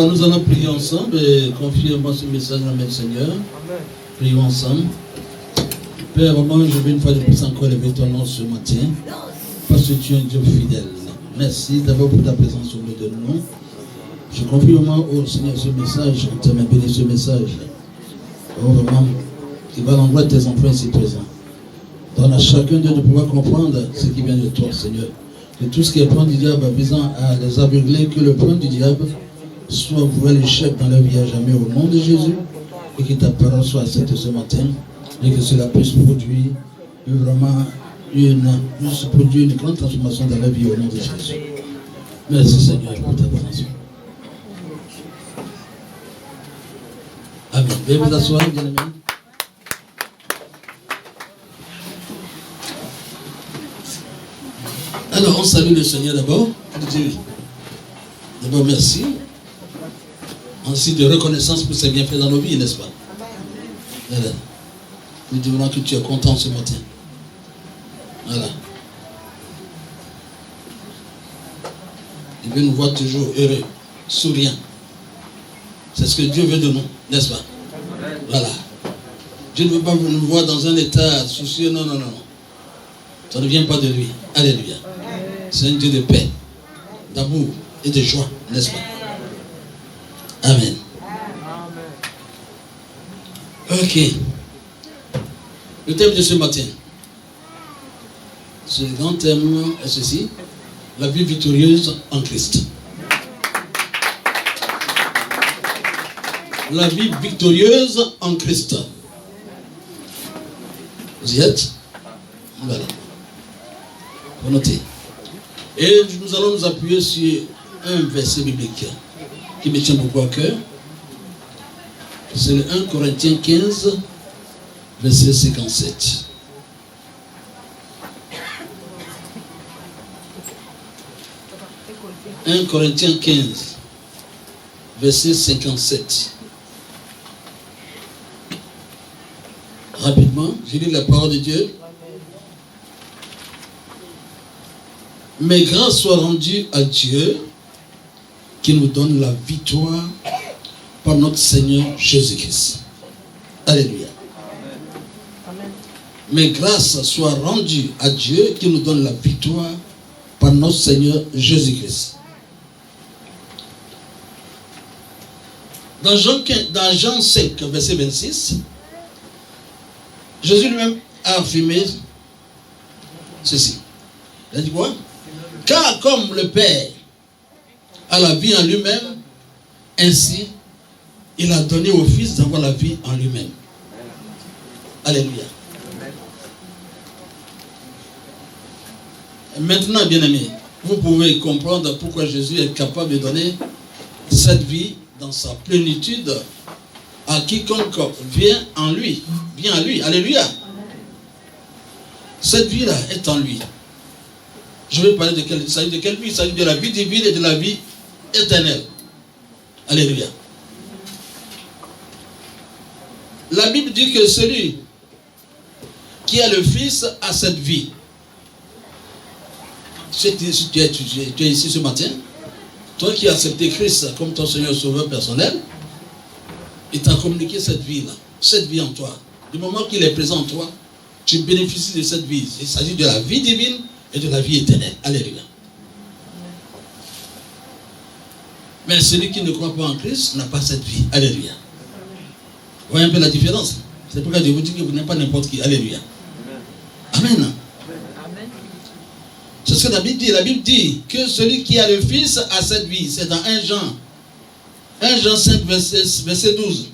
Alors nous allons prier ensemble et confier moi ce message à notre Seigneur. Prions ensemble. Père, vraiment, je veux une fois de plus encore lever ton nom ce matin, parce que tu es un Dieu fidèle. Merci d'abord pour ta présence au milieu de nous. Je confie vraiment au Seigneur ce message, on te béni ce message. Oh, vraiment, qui va l'endroit de tes enfants ici présents. Donne à chacun d'eux de pouvoir comprendre ce qui vient de toi, Seigneur. Que tout ce qui est plan du diable visant à les aveugler, que le plan du diable soit voué l'échec dans leur vie à jamais au nom de Jésus, et que ta parole soit acceptée ce matin, et que cela puisse produire vraiment une grande transformation dans la vie au nom de Jésus. Merci Seigneur pour ta bénédiction. Amen. Veuillez vous asseoir, bien-aimés. Alors, on salue le Seigneur d'abord. D'abord, merci. Ensuite, de reconnaissance pour ses bienfaits dans nos vies, n'est-ce pas? Voilà. Nous disons que tu es content ce matin. Voilà. Il veut nous voir toujours heureux, souriants. C'est ce que Dieu veut de nous, n'est-ce pas? Voilà. Dieu ne veut pas nous voir dans un état soucieux, non. Ça ne vient pas de lui. Alléluia. C'est un Dieu de paix, d'amour et de joie, n'est-ce pas? Amen. Ok. Le thème de ce matin, ce grand thème est ceci: la vie victorieuse en Christ. La vie victorieuse en Christ. Vous y êtes? Voilà. Vous notez. Et nous allons nous appuyer sur un verset biblique qui me tient beaucoup à cœur. C'est le 1 Corinthiens 15, verset 57. « 1 Corinthiens 15, verset 57. » Rapidement, je lis la parole de Dieu. Mais grâce soit rendue à Dieu qui nous donne la victoire par notre Seigneur Jésus-Christ. Alléluia. Amen. Mais grâce soit rendue à Dieu qui nous donne la victoire par notre Seigneur Jésus-Christ. Dans Jean 5, verset 26, Jésus lui-même a affirmé ceci. Il a dit quoi? Car comme le Père a la vie en lui-même, ainsi il a donné au Fils d'avoir la vie en lui-même. Alléluia. Maintenant, bien-aimés, vous pouvez comprendre pourquoi Jésus est capable de donner cette vie dans sa plénitude à quiconque vient en lui. Vient à lui. Alléluia. Cette vie-là est en lui. Je vais parler de quelle vie? Il s'agit de quelle vie? Il s'agit de la vie divine et de la vie éternelle. Alléluia. La Bible dit que celui qui a le Fils a cette vie. Si tu es ici ce matin, toi qui as accepté Christ comme ton Seigneur Sauveur personnel, il t'a communiqué cette vie en toi. Du moment qu'il est présent en toi, tu bénéficies de cette vie. Il s'agit de la vie divine et de la vie éternelle. Alléluia. Mais celui qui ne croit pas en Christ n'a pas cette vie. Alléluia. Vous voyez un peu la différence? C'est pourquoi je vous dis que vous n'êtes pas n'importe qui. Alléluia. Amen. C'est ce que la Bible dit. La Bible dit que celui qui a le Fils a cette vie. C'est dans 1 Jean 5, verset 12.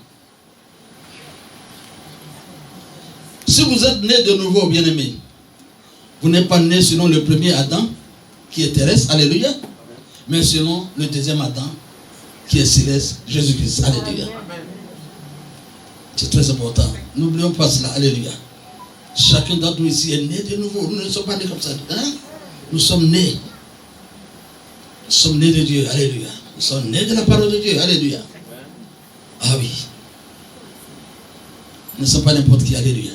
Si vous êtes né de nouveau, bien-aimé, vous n'êtes pas né selon le premier Adam, qui est terrestre, alléluia, mais selon le deuxième Adam, qui est céleste, Jésus-Christ, alléluia. C'est très important. N'oublions pas cela, alléluia. Chacun d'entre nous ici est né de nouveau. Nous ne sommes pas nés comme ça. Hein? Nous sommes nés. Nous sommes nés de Dieu, alléluia. Nous sommes nés de la parole de Dieu, alléluia. Ah oui. Nous ne sommes pas n'importe qui, alléluia.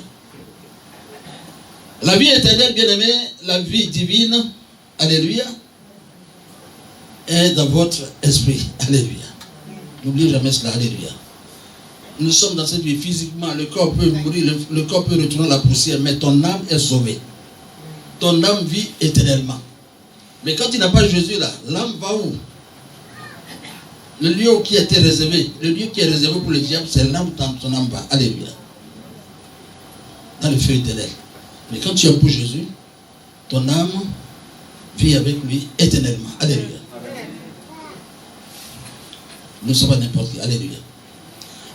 La vie éternelle, bien-aimée, la vie divine, alléluia, est dans votre esprit, alléluia. N'oubliez jamais cela. Alléluia. Nous sommes dans cette vie physiquement. Le corps peut mourir, le corps peut retourner à la poussière, mais ton âme est sauvée. Ton âme vit éternellement. Mais quand il n'a pas Jésus là, l'âme va où? Le lieu qui était réservé, le lieu qui est réservé pour le diable, c'est là où ton âme va. Alléluia. Dans le feu éternel. Mais quand tu as pour Jésus, ton âme vit avec lui éternellement. Alléluia. Nous ne sommes pas n'importe qui. Alléluia.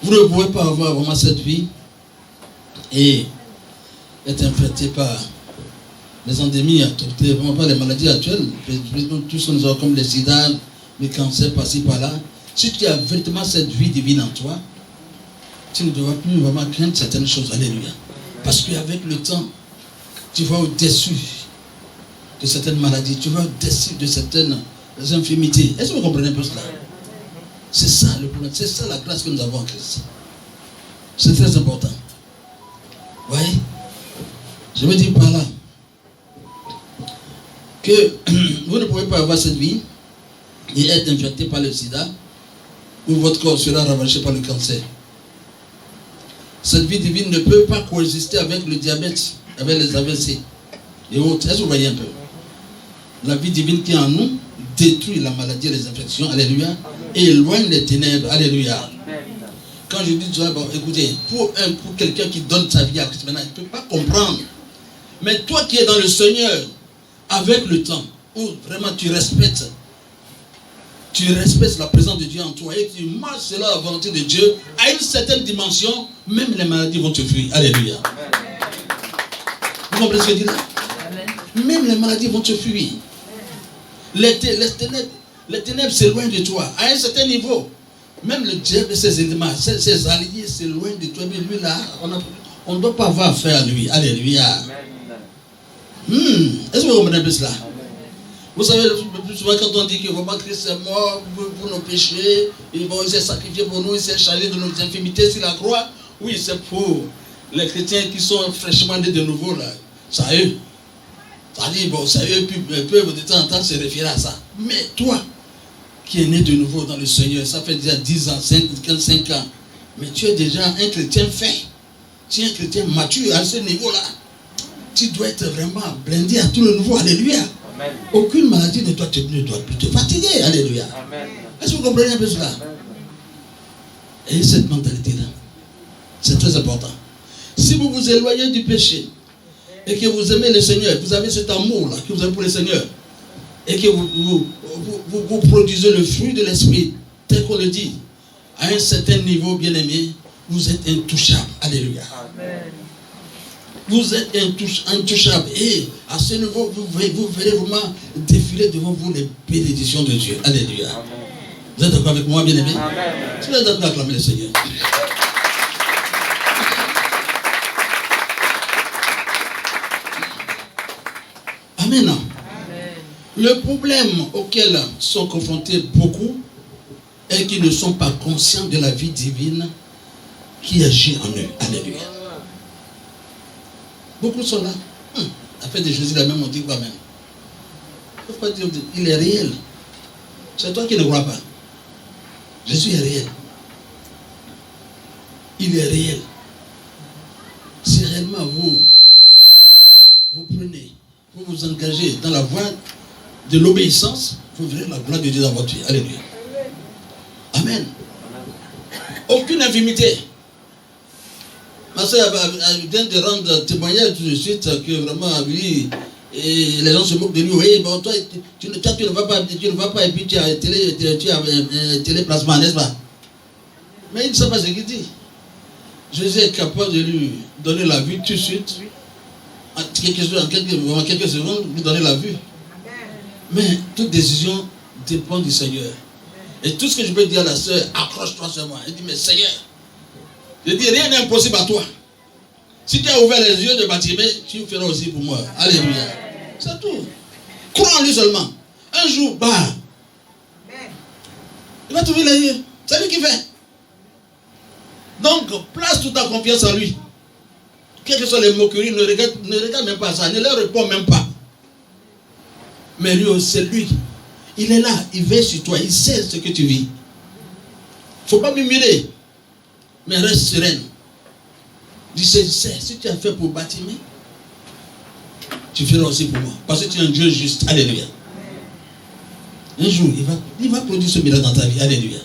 Vous ne pouvez pas avoir vraiment cette vie et être infecté par les endémies, vraiment pas les maladies actuelles. Tous nous avons comme les sida, les cancers par-ci par-là. Si tu as véritablement cette vie divine en toi, tu ne devras plus vraiment craindre certaines choses. Alléluia. Parce qu'avec le temps, tu vas au-dessus de certaines maladies, tu vas au-dessus de certaines infirmités. Est-ce que vous comprenez un peu cela? C'est ça le problème, c'est ça la grâce que nous avons en Christ. C'est très important. Vous voyez? Je veux dire par là que vous ne pouvez pas avoir cette vie et être infecté par le sida ou votre corps sera ravagé par le cancer. Cette vie divine ne peut pas coexister avec le diabète, avec les AVC et autres. Est-ce que vous voyez un peu? La vie divine qui est en nous détruit la maladie et les infections. Alléluia. Et éloigne les ténèbres. Alléluia. Quand je dis ça, bon, écoutez, pour quelqu'un qui donne sa vie à Christ maintenant, il ne peut pas comprendre. Mais toi qui es dans le Seigneur, avec le temps, où vraiment tu respectes la présence de Dieu en toi et tu marches selon la volonté de Dieu, à une certaine dimension, même les maladies vont te fuir. Alléluia. Vous comprenez ce que je dis là? Même les maladies vont te fuir. Les ténèbres s'éloignent de toi. À un certain niveau, même le diable et ses éléments, ses alliés s'éloignent de toi. Mais lui là, on ne doit pas avoir affaire à lui. Alléluia. Est-ce que vous comprenez un peu cela? Vous savez, le plus souvent quand on dit que vraiment Christ est mort pour nos péchés, il s'est sacrifié pour nous, il s'est chargé de nos infirmités sur la croix. Oui, c'est pour les chrétiens qui sont fraîchement nés de nouveau là. Ça eux. C'est-à-dire, bon, ça eux peuvent de temps en temps se référer à ça. Mais toi, qui es né de nouveau dans le Seigneur, ça fait déjà 10 ans, 5 ans, mais tu es déjà un chrétien fait. Tu es un chrétien mature à ce niveau-là. Tu dois être vraiment blindé à tout le nouveau. Alléluia. Amen. Aucune maladie ne doit plus te fatiguer. Alléluia. Est-ce que vous comprenez un peu cela? Et cette mentalité-là, c'est très important. Si vous vous éloignez du péché et que vous aimez le Seigneur, vous avez cet amour-là que vous avez pour le Seigneur, et que vous produisez le fruit de l'esprit, tel qu'on le dit, à un certain niveau, bien aimé, vous êtes intouchable. Alléluia. Amen. Vous êtes intouchable. Et à ce niveau, vous verrez vraiment défiler devant vous les bénédictions de Dieu. Alléluia. Amen. Vous êtes d'accord avec moi, bien aimé? Si vous êtes d'accord, acclamez le Seigneur. Amen. Le problème auquel sont confrontés beaucoup est qu'ils ne sont pas conscients de la vie divine qui agit en eux. Alléluia. Beaucoup sont là. La fête de Jésus, la même, on dit quoi même? Il ne faut pas dire, il est réel. C'est toi qui ne crois pas. Jésus est réel. Il est réel. Si réellement vous prenez, vous vous engagez dans la voie de l'obéissance, vous verrez la gloire de Dieu dans votre vie. Alléluia. Amen. Aucune infirmité. Ma soeur vient de rendre témoignage tout de suite que vraiment, oui, et les gens se moquent de lui. Oui, bon, toi, tu ne vas pas, et puis tu as téléplasma, n'est-ce pas? Mais il ne sait pas ce qu'il dit. Jésus est capable de lui donner la vue tout de suite. En quelques secondes, lui donner la vue. Mais toute décision dépend du Seigneur. Et tout ce que je peux dire à la soeur, accroche-toi sur moi. Elle dit, mais Seigneur, je dis, rien n'est impossible à toi. Si tu as ouvert les yeux de Bartimée, tu feras aussi pour moi. Alléluia. C'est tout. Crois en lui seulement. Un jour, bah, il va t'ouvrir les yeux. C'est lui qui fait. Donc, place toute ta confiance en lui. Quelles que soient les moqueries, ne regarde même pas ça. Ne leur réponds même pas. Mais lui, c'est lui. Il est là. Il veille sur toi. Il sait ce que tu vis. ne faut pas murmurer, mais reste sereine. Dis, si tu as fait pour Bartimée, tu feras aussi pour moi. Parce que tu es un Dieu juste. Alléluia. Un jour, il va produire ce miracle dans ta vie. Alléluia.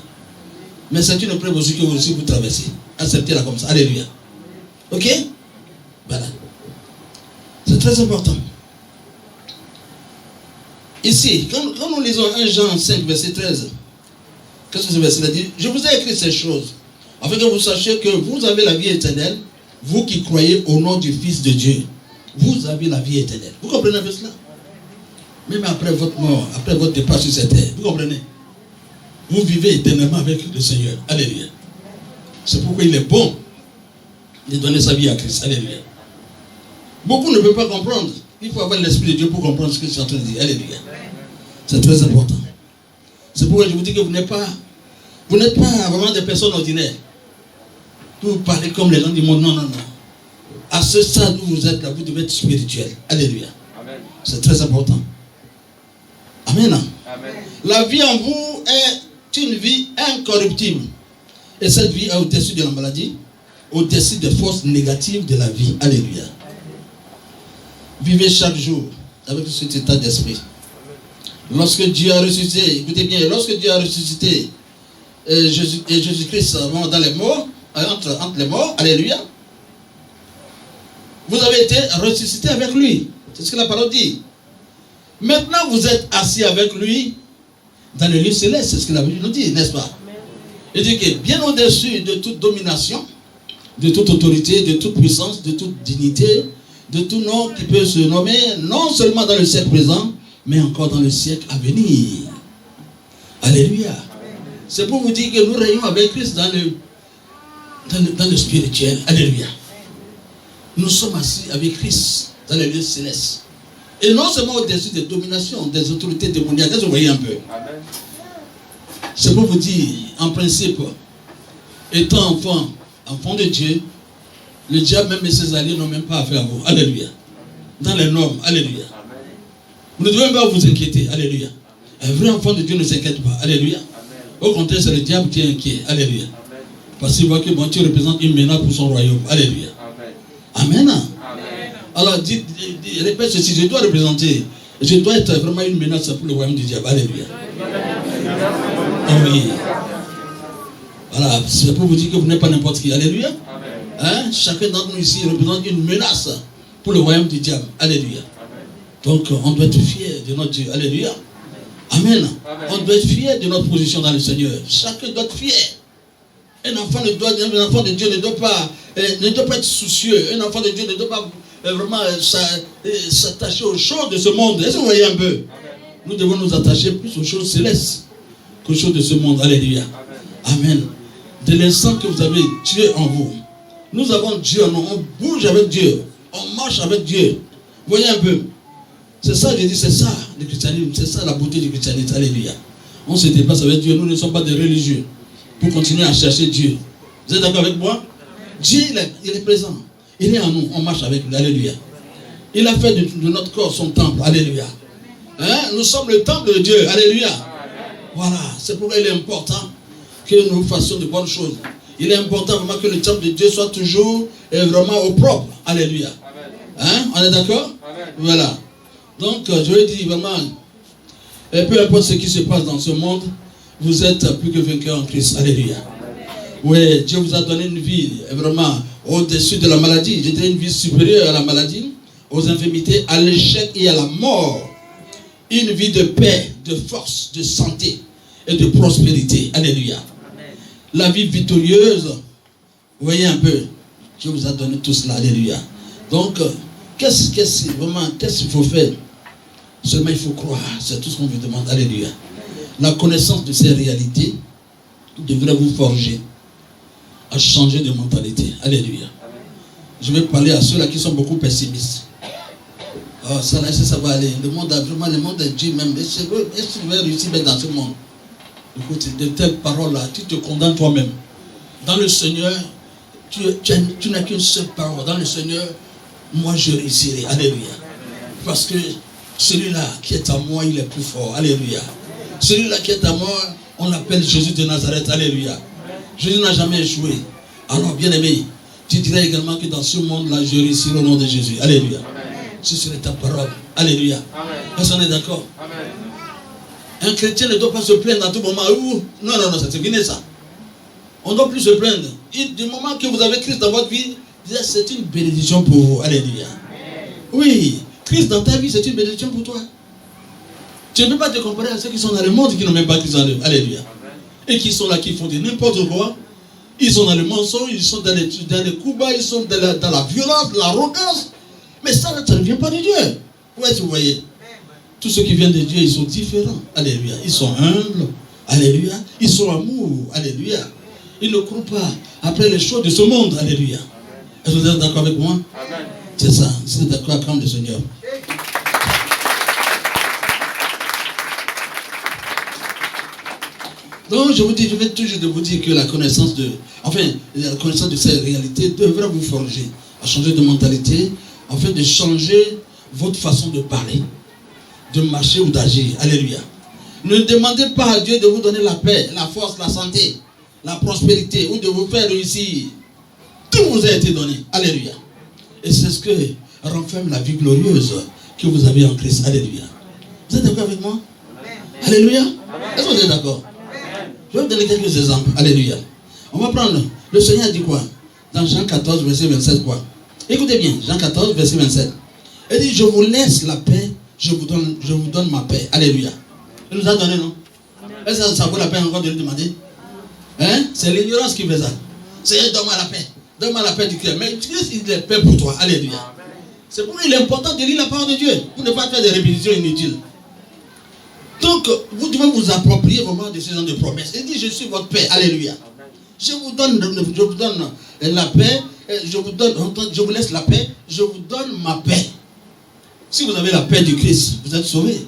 Mais c'est une preuve aussi que vous aussi vous traversez. Acceptez-la comme ça. Alléluia. Ok? Voilà. C'est très important. Ici, quand nous lisons 1 Jean 5, verset 13, qu'est-ce que ce verset dit? Je vous ai écrit ces choses, afin que vous sachiez que vous avez la vie éternelle, vous qui croyez au nom du Fils de Dieu. Vous avez la vie éternelle. Vous comprenez un peu cela? Même après votre mort, après votre départ sur cette terre, vous comprenez? Vous vivez éternellement avec le Seigneur. Alléluia. C'est pourquoi il est bon de donner sa vie à Christ. Alléluia. Beaucoup ne peuvent pas comprendre. Il faut avoir l'Esprit de Dieu pour comprendre ce que je suis en train de dire. Alléluia. C'est très important. C'est pourquoi je vous dis que vous n'êtes pas vraiment des personnes ordinaires. Vous parlez comme les gens du monde. Non, non, non. À ce stade où vous êtes là, vous devez être spirituel. Alléluia. Amen. C'est très important. Amen. Amen. La vie en vous est une vie incorruptible. Et cette vie est au-dessus de la maladie, au-dessus des forces négatives de la vie. Alléluia. Vivez chaque jour avec cet état d'esprit. Lorsque Dieu a ressuscité, écoutez bien, lorsque Dieu a ressuscité Jésus-Christ dans les morts, entre les morts, alléluia, vous avez été ressuscité avec lui. C'est ce que la parole dit. Maintenant, vous êtes assis avec lui dans le lieu céleste. C'est ce que la Bible nous dit, n'est-ce pas? Il dit que bien au-dessus de toute domination, de toute autorité, de toute puissance, de toute dignité, de tout nom qui peut se nommer, non seulement dans le siècle présent, mais encore dans le siècle à venir. Alléluia. C'est pour vous dire que nous régnons avec Christ dans le spirituel. Alléluia. Nous sommes assis avec Christ dans les lieux célestes. Et non seulement au-dessus des dominations, des autorités démoniaques. Vous voyez un peu. C'est pour vous dire, en principe, étant enfant de Dieu, le diable même et ses alliés n'ont même pas affaire à vous. Alléluia. Dans les normes. Alléluia. Vous ne devez même pas vous inquiéter. Alléluia. Un vrai enfant de Dieu ne s'inquiète pas. Alléluia. Au contraire, c'est le diable qui est inquiet. Alléluia. Parce qu'il voit que bon Dieu représente une menace pour son royaume. Alléluia. Amen. Amen. Alors, répète ceci, je dois être vraiment une menace pour le royaume du diable. Alléluia. Ah oui. Voilà, c'est pour vous dire que vous n'êtes pas n'importe qui. Alléluia. Hein? Chacun d'entre nous ici représente une menace pour le royaume du diable. Alléluia. Donc, on doit être fier de notre Dieu. Alléluia. Amen. On doit être fier de notre position dans le Seigneur. Chacun doit être fier. Un enfant de Dieu ne doit pas être soucieux. Un enfant de Dieu ne doit pas vraiment s'attacher aux choses de ce monde. Est-ce que vous voyez un peu? Nous devons nous attacher plus aux choses célestes qu'aux choses de ce monde. Alléluia. Amen. De l'instant que vous avez Dieu en vous, nous avons Dieu en nous. On bouge avec Dieu. On marche avec Dieu. Vous voyez un peu? C'est ça, j'ai dit, c'est ça le christianisme. C'est ça la beauté du christianisme. Alléluia. On se dépasse avec Dieu. Nous ne sommes pas des religieux pour continuer à chercher Dieu. Vous êtes d'accord avec moi? Dieu, il est présent. Il est en nous. On marche avec lui. Alléluia. Il a fait de notre corps son temple. Alléluia. Hein? Nous sommes le temple de Dieu. Alléluia. Voilà. C'est pourquoi il est important que nous fassions de bonnes choses. Il est important vraiment que le temple de Dieu soit toujours vraiment au propre. Alléluia. Hein? On est d'accord? Voilà. Donc, je vais dire vraiment, peu importe ce qui se passe dans ce monde, vous êtes plus que vainqueurs en Christ. Alléluia. Oui, Dieu vous a donné une vie vraiment au-dessus de la maladie. Je dirais une vie supérieure à la maladie, aux infirmités, à l'échec et à la mort. Une vie de paix, de force, de santé et de prospérité. Alléluia. La vie victorieuse, vous voyez un peu, Dieu vous a donné tout cela. Alléluia. Donc, qu'est-ce qu'il faut faire? Seulement il faut croire, c'est tout ce qu'on vous demande. Alléluia. La connaissance de ces réalités devrait vous forger à changer de mentalité. Alléluia. Je vais parler à ceux-là qui sont beaucoup pessimistes. Oh, ça va aller. Le monde est Dieu même. Est-ce que tu veux réussir dans ce monde? Écoute, de telles paroles-là, tu te condamnes toi-même. Dans le Seigneur, tu n'as qu'une seule parole. Dans le Seigneur, moi je réussirai. Alléluia. Parce que celui-là qui est à moi, il est plus fort. Alléluia. Celui-là qui est à moi, on l'appelle Jésus de Nazareth. Alléluia. Jésus n'a jamais échoué. Alors, bien aimé, tu dirais également que dans ce monde-là, je réussis au nom de Jésus. Alléluia. Ce serait ta parole. Alléluia. Est-ce qu'on est d'accord? Un chrétien ne doit pas se plaindre à tout moment. Non, c'est terminé ça. On ne doit plus se plaindre. Du moment que vous avez Christ dans votre vie, c'est une bénédiction pour vous. Alléluia. Oui, Christ dans ta vie, c'est une bénédiction pour toi. Tu ne peux pas te comparer à ceux qui sont dans le monde qui n'ont même pas Christ en eux. Alléluia. Et qui sont là, qui font de n'importe quoi. Ils sont dans le mensonge, ils sont dans les coups bas, ils sont dans la violence, l'arrogance. Mais ça ne vient pas de Dieu. Oui, vous voyez. Tous ceux qui viennent de Dieu, ils sont différents. Alléluia. Ils sont humbles. Alléluia. Ils sont amour. Alléluia. Ils ne courent pas après les choses de ce monde. Alléluia. Est-ce que vous êtes d'accord avec moi? C'est ça. C'est d'accord, acclame le Seigneur. Donc, je vais toujours vous dire que la connaissance de ces réalités devrait vous forger à changer de mentalité, afin de changer votre façon de parler, de marcher ou d'agir. Alléluia. Ne demandez pas à Dieu de vous donner la paix, la force, la santé, la prospérité ou de vous faire réussir. Tout vous a été donné. Alléluia. Et c'est ce que renferme la vie glorieuse que vous avez en Christ. Alléluia. Vous êtes d'accord avec moi? Alléluia. Est-ce que vous êtes d'accord? Je vais vous donner quelques exemples. Alléluia. On va prendre. Le Seigneur dit quoi? Dans Jean 14, verset 27, quoi? Écoutez bien. Jean 14, verset 27. Il dit, je vous laisse la paix, je vous donne ma paix. Alléluia. Il nous a donné, non? Est-ce que ça vaut la peine encore de lui demander? Hein? C'est l'ignorance qui fait ça. Seigneur, donne-moi la paix. Donne-moi la paix du cœur. Mais Christ, il est paix pour toi. Alléluia. C'est pourquoi il est important de lire la parole de Dieu. Pour ne pas faire des répétitions inutiles. Donc, vous devez vous approprier vraiment de ces gens de promesses. Il dit, je suis votre paix. Alléluia. Je vous donne la paix. Je vous laisse la paix. Je vous donne ma paix. Si vous avez la paix du Christ, vous êtes sauvés.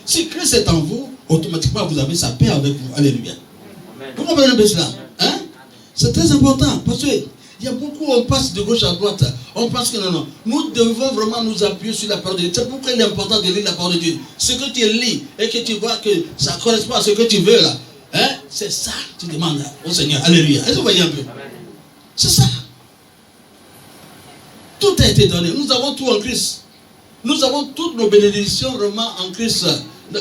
Si Christ est en vous, automatiquement vous avez sa paix avec vous. Alléluia. Vous comprenez un peu cela? Hein? C'est très important. Parce qu'il y a beaucoup, on passe de gauche à droite. On pense que non. Nous devons vraiment nous appuyer sur la parole de Dieu. C'est pourquoi il est important de lire la parole de Dieu. Ce que tu lis et que tu vois que ça ne correspond à ce que tu veux là. Hein? C'est ça que tu demandes au Seigneur. Alléluia. Est-ce que vous voyez un peu? C'est ça. Tout a été donné. Nous avons tout en Christ. Nous avons toutes nos bénédictions vraiment en Christ.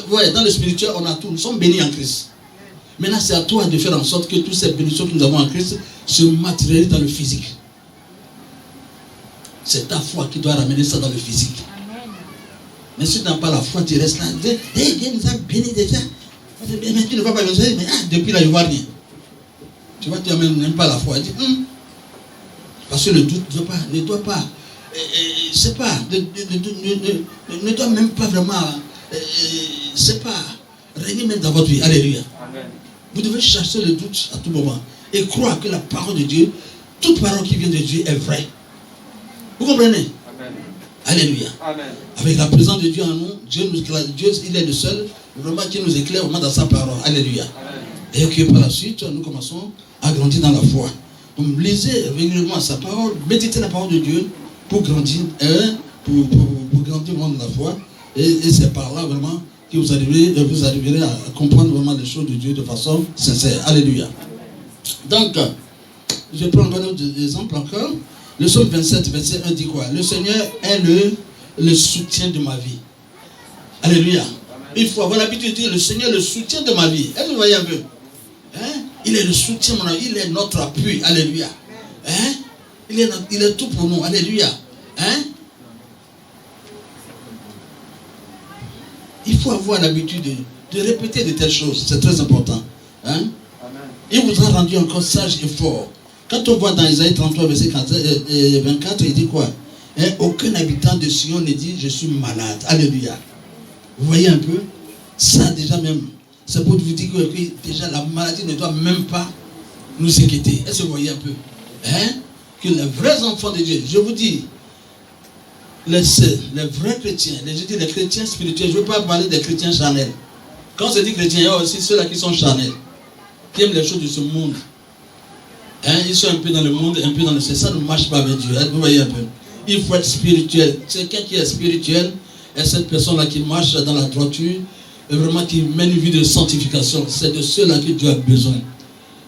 Ouais, dans le spirituel, on a tout. Nous sommes bénis en Christ. Maintenant, c'est à toi de faire en sorte que toutes ces bénédictions que nous avons en Christ se matérialisent dans le physique. C'est ta foi qui doit ramener ça dans le physique. Mais si tu n'as pas la foi, tu restes là. Dieu nous a bénis déjà. Mais tu ne vas pas me dire, mais depuis là, je ne vois rien. Tu vois, tu n'as même pas la foi. Parce que le doute ne doit pas. C'est pas. Ne doit même pas vraiment. C'est pas. Régner même dans votre vie. Alléluia. Amen. Vous devez chercher le doute à tout moment. Et croire que la parole de Dieu, toute parole qui vient de Dieu est vraie. Vous comprenez? Amen. Alléluia. Amen. Avec la présence de Dieu en nous, Dieu, il est le seul vraiment qui nous éclaire vraiment dans sa parole. Alléluia. Amen. Et que par la suite, nous commençons à grandir dans la foi. Donc lisez régulièrement sa parole, méditez la parole de Dieu pour grandir, pour grandir dans la foi. Et c'est par là vraiment que vous arriverez à comprendre vraiment les choses de Dieu de façon sincère. Alléluia. Donc, je prends un autre exemple encore. Le psaume 27, verset 1 dit quoi? Le Seigneur est le soutien de ma vie. Alléluia. Il faut avoir l'habitude de dire, le Seigneur est le soutien de ma vie. Est-ce que vous voyez un peu? Hein? Il est le soutien de mon vie, il est notre appui. Alléluia. Hein? Il est tout pour nous. Alléluia. Hein? Il faut avoir l'habitude de répéter de telles choses. C'est très important. Hein? Il vous a rendu encore sage et fort. Quand on voit dans Isaïe 33, verset 24, il dit quoi? Hein? Aucun habitant de Sion ne dit je suis malade. Alléluia. Vous voyez un peu? Ça déjà même, c'est pour vous dire que déjà la maladie ne doit même pas nous inquiéter. Est-ce que vous voyez un peu? Hein? Que les vrais enfants de Dieu, je vous dis, les vrais chrétiens, les chrétiens spirituels, je ne veux pas parler des chrétiens charnels. Quand on se dit chrétiens, il y a aussi ceux-là qui sont charnels, qui aiment les choses de ce monde. Hein? Ils sont un peu dans le monde, un peu dans le... Ça ne marche pas avec Dieu. Vous voyez un peu? Il faut être spirituel. Quelqu'un qui est spirituel est cette personne-là qui marche dans la droiture et vraiment qui mène une vie de sanctification. C'est de ceux-là que Dieu a besoin.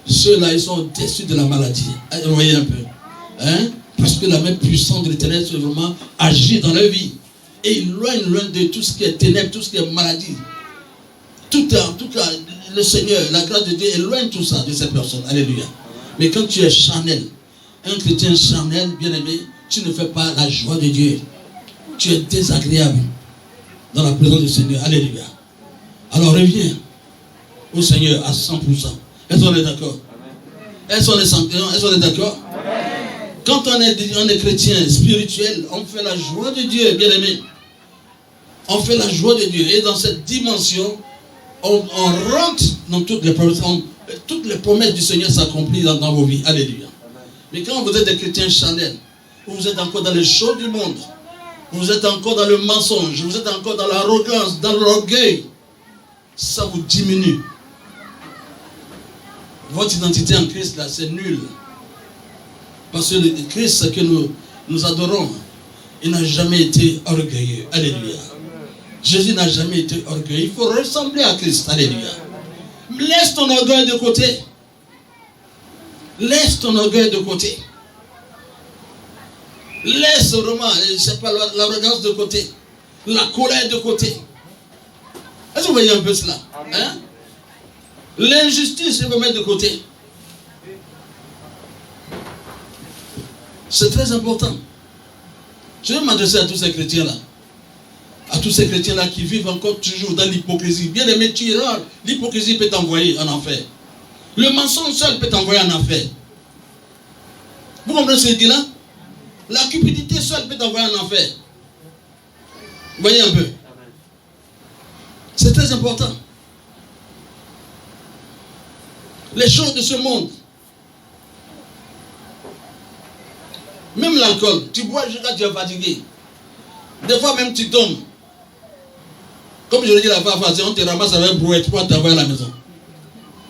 ceux-là, ils sont déçus de la maladie. Vous voyez un peu. Hein? Parce que la main puissante de l'Éternel se vraiment agit dans leur vie. Et il loin de tout ce qui est ténèbres, tout ce qui est maladie. Tout cas, le Seigneur, la grâce de Dieu éloigne tout ça de cette personne. Alléluia. Mais quand tu es charnel, un chrétien charnel, bien aimé, tu ne fais pas la joie de Dieu. Tu es désagréable dans la présence du Seigneur. Alléluia. Alors reviens au Seigneur à 100%. Est-ce qu'on est d'accord? Est-ce qu'on est d'accord? Quand on est chrétien spirituel, on fait la joie de Dieu, bien aimé. On fait la joie de Dieu. Et dans cette dimension, on rentre dans toutes les promesses. Toutes les promesses du Seigneur s'accomplissent dans vos vies. Alléluia. Mais quand vous êtes des chrétiens charnels, vous êtes encore dans les choses du monde, vous êtes encore dans le mensonge, vous êtes encore dans l'arrogance, dans l'orgueil, ça vous diminue. Votre identité en Christ, là, c'est nul. Parce que le Christ que nous adorons, il n'a jamais été orgueilleux. Alléluia. Jésus n'a jamais été orgueilleux. Il faut ressembler à Christ. Alléluia. Laisse ton orgueil de côté. Laisse ton orgueil de côté. Laisse vraiment, c'est pas l'arrogance de côté. La colère de côté. Est-ce que vous voyez un peu cela? Hein? L'injustice, il faut mettre de côté. C'est très important. Je vais m'adresser à tous ces chrétiens-là. À tous ces chrétiens-là qui vivent encore toujours dans l'hypocrisie. Bien aimé, tu iras. L'hypocrisie peut t'envoyer en enfer. Le mensonge seul peut t'envoyer en enfer. Vous comprenez ce que je dis là? La cupidité seule peut t'envoyer en enfer. Vous voyez un peu? C'est très important. Les choses de ce monde. Même l'alcool. Tu bois jusqu'à tu es fatigué. Des fois même tu tombes. Comme je le dis la fois, on te ramasse avec brouette pour t'envoyer à la maison.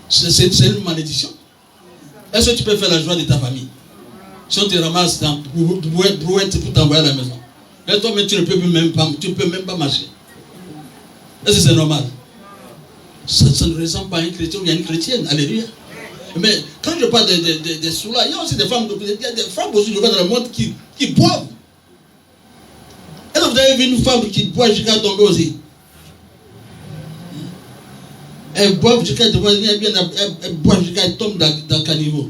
C'est une malédiction. Est-ce que tu peux faire la joie de ta famille? Si on te ramasse dans brouette pour t'envoyer à la maison. Et toi, mais tu ne peux même pas marcher. Est-ce que c'est normal? Ça ne ressemble pas à un chrétien ou à une chrétienne. Alléluia. Mais quand je parle des sous-là, il y a aussi des femmes, il y a des femmes aussi, je vois dans le monde qui boivent. Est-ce que vous avez vu une femme qui boit jusqu'à tomber aussi? Elle boit jusqu'à tomber, elle boit jusqu'à tomber dans le caniveau.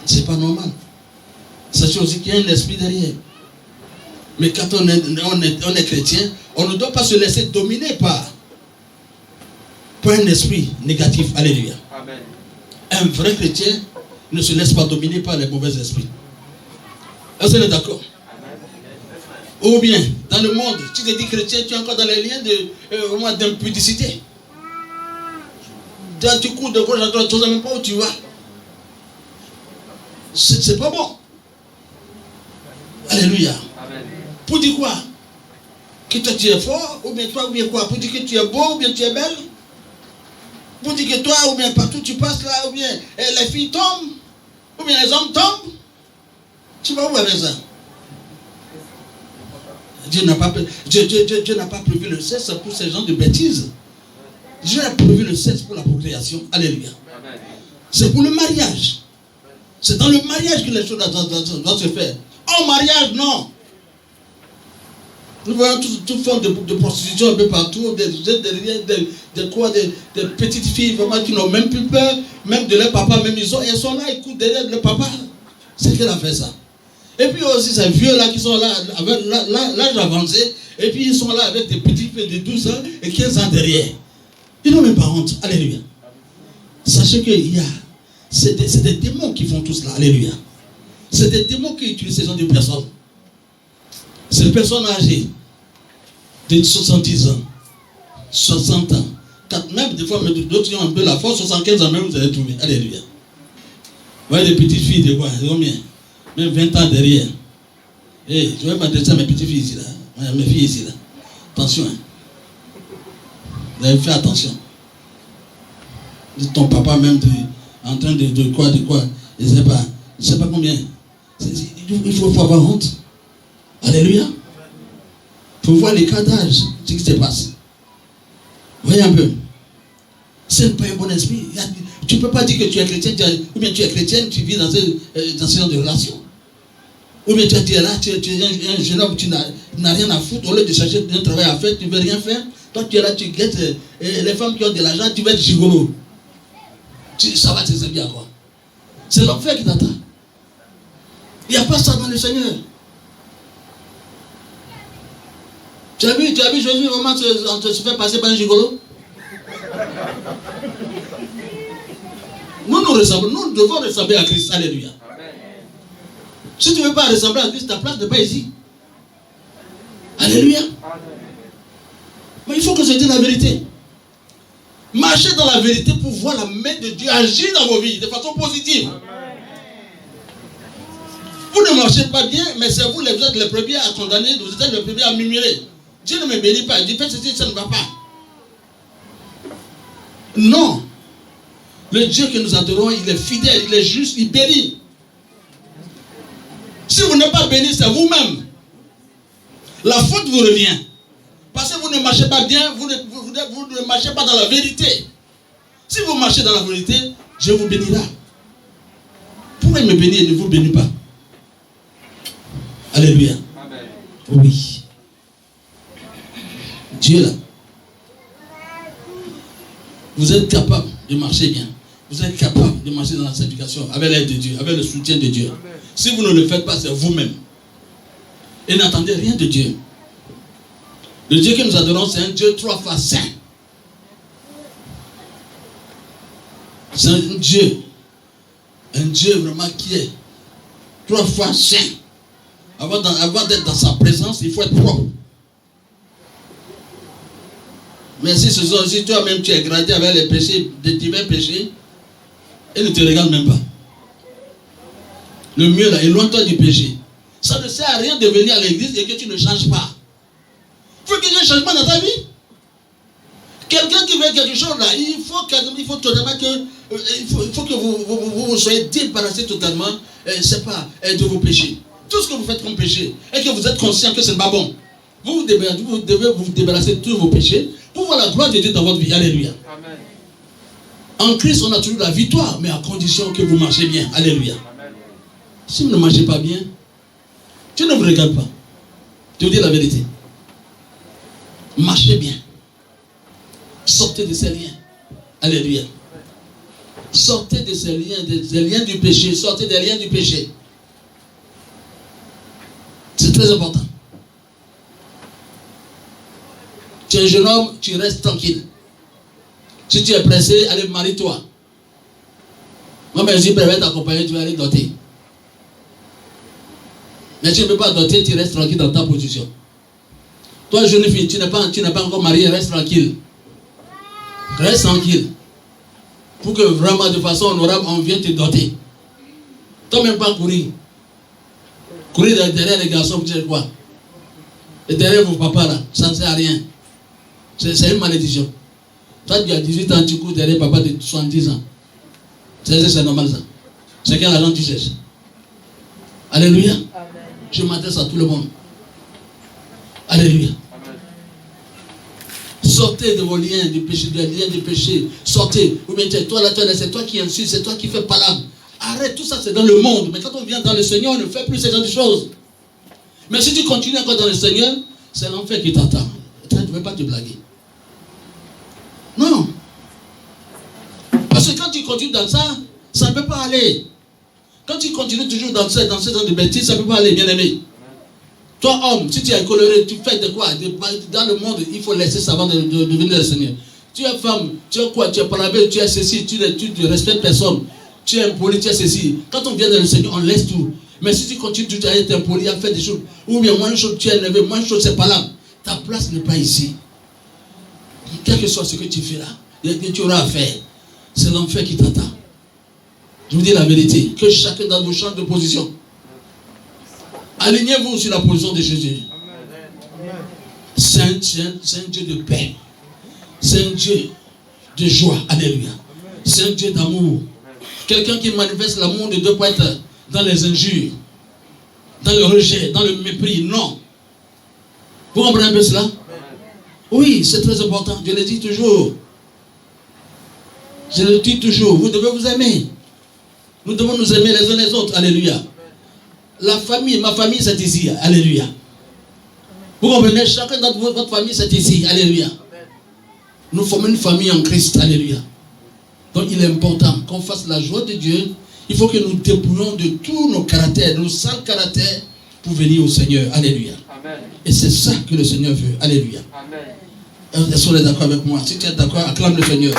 C'est pas normal. Sachez aussi qu'il y a un esprit derrière. Mais quand on est chrétien, on ne doit pas se laisser dominer par un esprit négatif. Alléluia. Amen. Un vrai chrétien ne se laisse pas dominer par les mauvais esprits. Est-ce que vous êtes d'accord? Ou bien, dans le monde, tu te dis chrétien, tu es encore dans les liens d'impudicité. Tu cours de gauche à droite, tu ne sais même pas où tu vas. C'est pas bon. Alléluia. Amen. Pour dire quoi? Que toi tu es fort, ou bien toi, ou bien quoi? Pour dire que tu es beau, ou bien tu es belle? Pour dire que toi, ou bien partout tu passes là, ou bien les filles tombent, ou bien les hommes tombent? Tu vas où avec ça? Dieu n'a pas prévu le sexe pour ces gens de bêtises. Dieu a prévu le sexe pour la procréation. Alléluia. C'est pour le mariage. C'est dans le mariage que les choses doivent se faire. En mariage, non. Nous voyons toute forme de prostitution un peu partout, des petites filles vraiment qui n'ont même plus peur, même de leur papa, même elles sont là, ils courent derrière leur papa. C'est qu'elle a fait ça. Et puis aussi ces vieux-là qui sont là, avec l'âge avancé, et puis ils sont là avec des petits filles de 12 ans et 15 ans derrière. Ils n'ont même pas honte. Alléluia. Sachez qu'il y a, c'est des démons qui font tout cela. Alléluia. C'est des démons qui utilisent ces gens de personnes. Ces personnes âgées de 70 ans, 60 ans, même des fois, d'autres qui ont un peu la force, 75 ans même, vous allez trouver. Alléluia. Vous voyez des petites filles de quoi? Combien? Même 20 ans derrière. Et je vais m'adresser à mes petites filles ici, là. Mes filles ici, là. Attention. Hein. Vous avez fait attention. Ton papa même en train de quoi? Je ne sais pas combien. Il faut avoir honte. Alléluia. Il faut voir les cas d'âge, ce qui se passe. Voyez un peu. C'est pas un bon esprit. Tu ne peux pas dire que tu es chrétien, ou bien tu es chrétienne, tu vis dans ce genre de relation. Ou bien tu es là, tu es un jeune homme, tu n'as rien à foutre, au lieu de chercher un travail à faire, tu ne veux rien faire. Toi tu es là, tu guettes les femmes qui ont de l'argent, tu vas être gigolo. Ça va te servir à quoi? C'est l'enfer qui t'attend. Il n'y a pas ça dans le Seigneur. Tu as vu Jésus vraiment se fait passer par un gigolo? Nous devons ressembler à Christ. Alléluia. Si tu ne veux pas ressembler à Christ, ta place n'est pas ici. Alléluia. Mais il faut que je dise la vérité. Marchez dans la vérité pour voir la main de Dieu agir dans vos vies de façon positive. Vous ne marchez pas bien, mais c'est vous, vous êtes les premiers à condamner, vous êtes les premiers à murmurer. Dieu ne me bénit pas. Dieu fait ceci, ça ne va pas. Non. Le Dieu que nous adorons, il est fidèle, il est juste, il bénit. Si vous n'êtes pas béni, c'est vous-même. La faute vous revient. Parce que vous ne marchez pas bien, vous ne marchez pas dans la vérité. Si vous marchez dans la vérité, Dieu vous bénira. Pourquoi il me bénit et ne vous bénit pas? Alléluia. Amen. Oui. Dieu là. Vous êtes capable de marcher bien. Vous êtes capable de marcher dans la sanctification avec l'aide de Dieu, avec le soutien de Dieu. Amen. Si vous ne le faites pas, c'est vous-même. Et n'attendez rien de Dieu. Le Dieu que nous adorons, c'est un Dieu 3 fois saint. C'est un Dieu vraiment qui est 3 fois saint. Avant d'être dans sa présence, il faut être propre. Mais si toi-même tu es gradé avec les péchés, des divers péchés, et ne te regarde même pas. Le mieux là, éloigne-toi du péché. Ça ne sert à rien de venir à l'église et que tu ne changes pas. Il faut qu'il y ait un changement dans ta vie. Quelqu'un qui veut quelque chose là, il faut totalement que vous soyez débarrassé totalement, de vos péchés. Tout ce que vous faites comme péché, et que vous êtes conscient que ce n'est pas bon. Vous devez vous débarrasser de tous vos péchés pour voir la gloire de Dieu dans votre vie. Alléluia. Amen. En Christ, on a toujours la victoire, mais à condition que vous marchez bien. Alléluia. Amen. Si vous ne marchez pas bien, Dieu ne vous regarde pas. Je vous dis la vérité. Marchez bien. Sortez de ces liens. Alléluia. Sortez de ces liens, des liens du péché. Sortez des liens du péché. C'est très important. Tu es un jeune homme, tu restes tranquille. Si tu es pressé, allez, marie-toi. Moi, je dis, je vais t'accompagner, tu vas aller doter. Mais tu ne peux pas doter, tu restes tranquille dans ta position. Toi, jeune fille, tu n'es pas encore mariée, reste tranquille. Reste tranquille. Pour que vraiment, de façon honorable, on vienne te doter. Toi, même pas courir. Courir derrière les garçons, vous savez quoi? Et derrière vos papas là, ça ne sert à rien. C'est une malédiction. Toi, tu as 18 ans, tu cours derrière papa de 70 ans. C'est normal ça. C'est quel argent tu cherches? Alléluia. Amen. Je m'adresse à tout le monde. Alléluia. Amen. Sortez de vos liens du péché, des liens du péché. Sortez. Ou bien toi là, c'est toi qui insulte, c'est toi qui fais palabre. Arrête, tout ça c'est dans le monde. Mais quand on vient dans le Seigneur, on ne fait plus ce genre de choses. Mais si tu continues encore dans le Seigneur, c'est l'enfer qui t'attend. Tu ne veux pas te blaguer. Non. Parce que quand tu continues dans ça, ça ne peut pas aller. Quand tu continues toujours dans ce genre de bêtises, ça ne peut pas aller, bien aimé. Toi, homme, si tu es coloré, tu fais de quoi? Dans le monde, il faut laisser ça avant de venir le Seigneur. Tu es femme, tu es quoi? Tu es parabelle, tu es ceci, tu ne respectes personne. Tu es impoli, tu es ceci. Quand on vient dans le Seigneur, on laisse tout. Mais si tu continues toujours à être impoli, à faire des choses, ou bien moins de choses, tu es élevé, moins de choses, c'est pas là. Ta place n'est pas ici. Quel que soit ce que tu fais là, tu auras à faire. C'est l'enfer qui t'attend. Je vous dis la vérité. Que chacun dans vos champs de position. Alignez-vous sur la position de Jésus. C'est un Dieu de paix. C'est un Dieu de joie. Alléluia. C'est un Dieu d'amour. Quelqu'un qui manifeste l'amour ne doit pas être dans les injures, dans le rejet, dans le mépris. Non. Vous comprenez un peu cela? Oui, c'est très important. Je le dis toujours. Je le dis toujours, vous devez vous aimer. Nous devons nous aimer les uns les autres. Alléluia. La famille, ma famille, c'est ici. Alléluia. Vous comprenez? Chacun d'entre vous, votre famille, c'est ici. Alléluia. Nous formons une famille en Christ. Alléluia. Donc il est important qu'on fasse la joie de Dieu. Il faut que nous dépouillons de tous nos caractères, nos sales caractères, pour venir au Seigneur. Alléluia. Amen. Et c'est ça que le Seigneur veut. Alléluia. Amen. Est-ce qu'on est d'accord avec moi? Si tu es d'accord, acclame le Seigneur.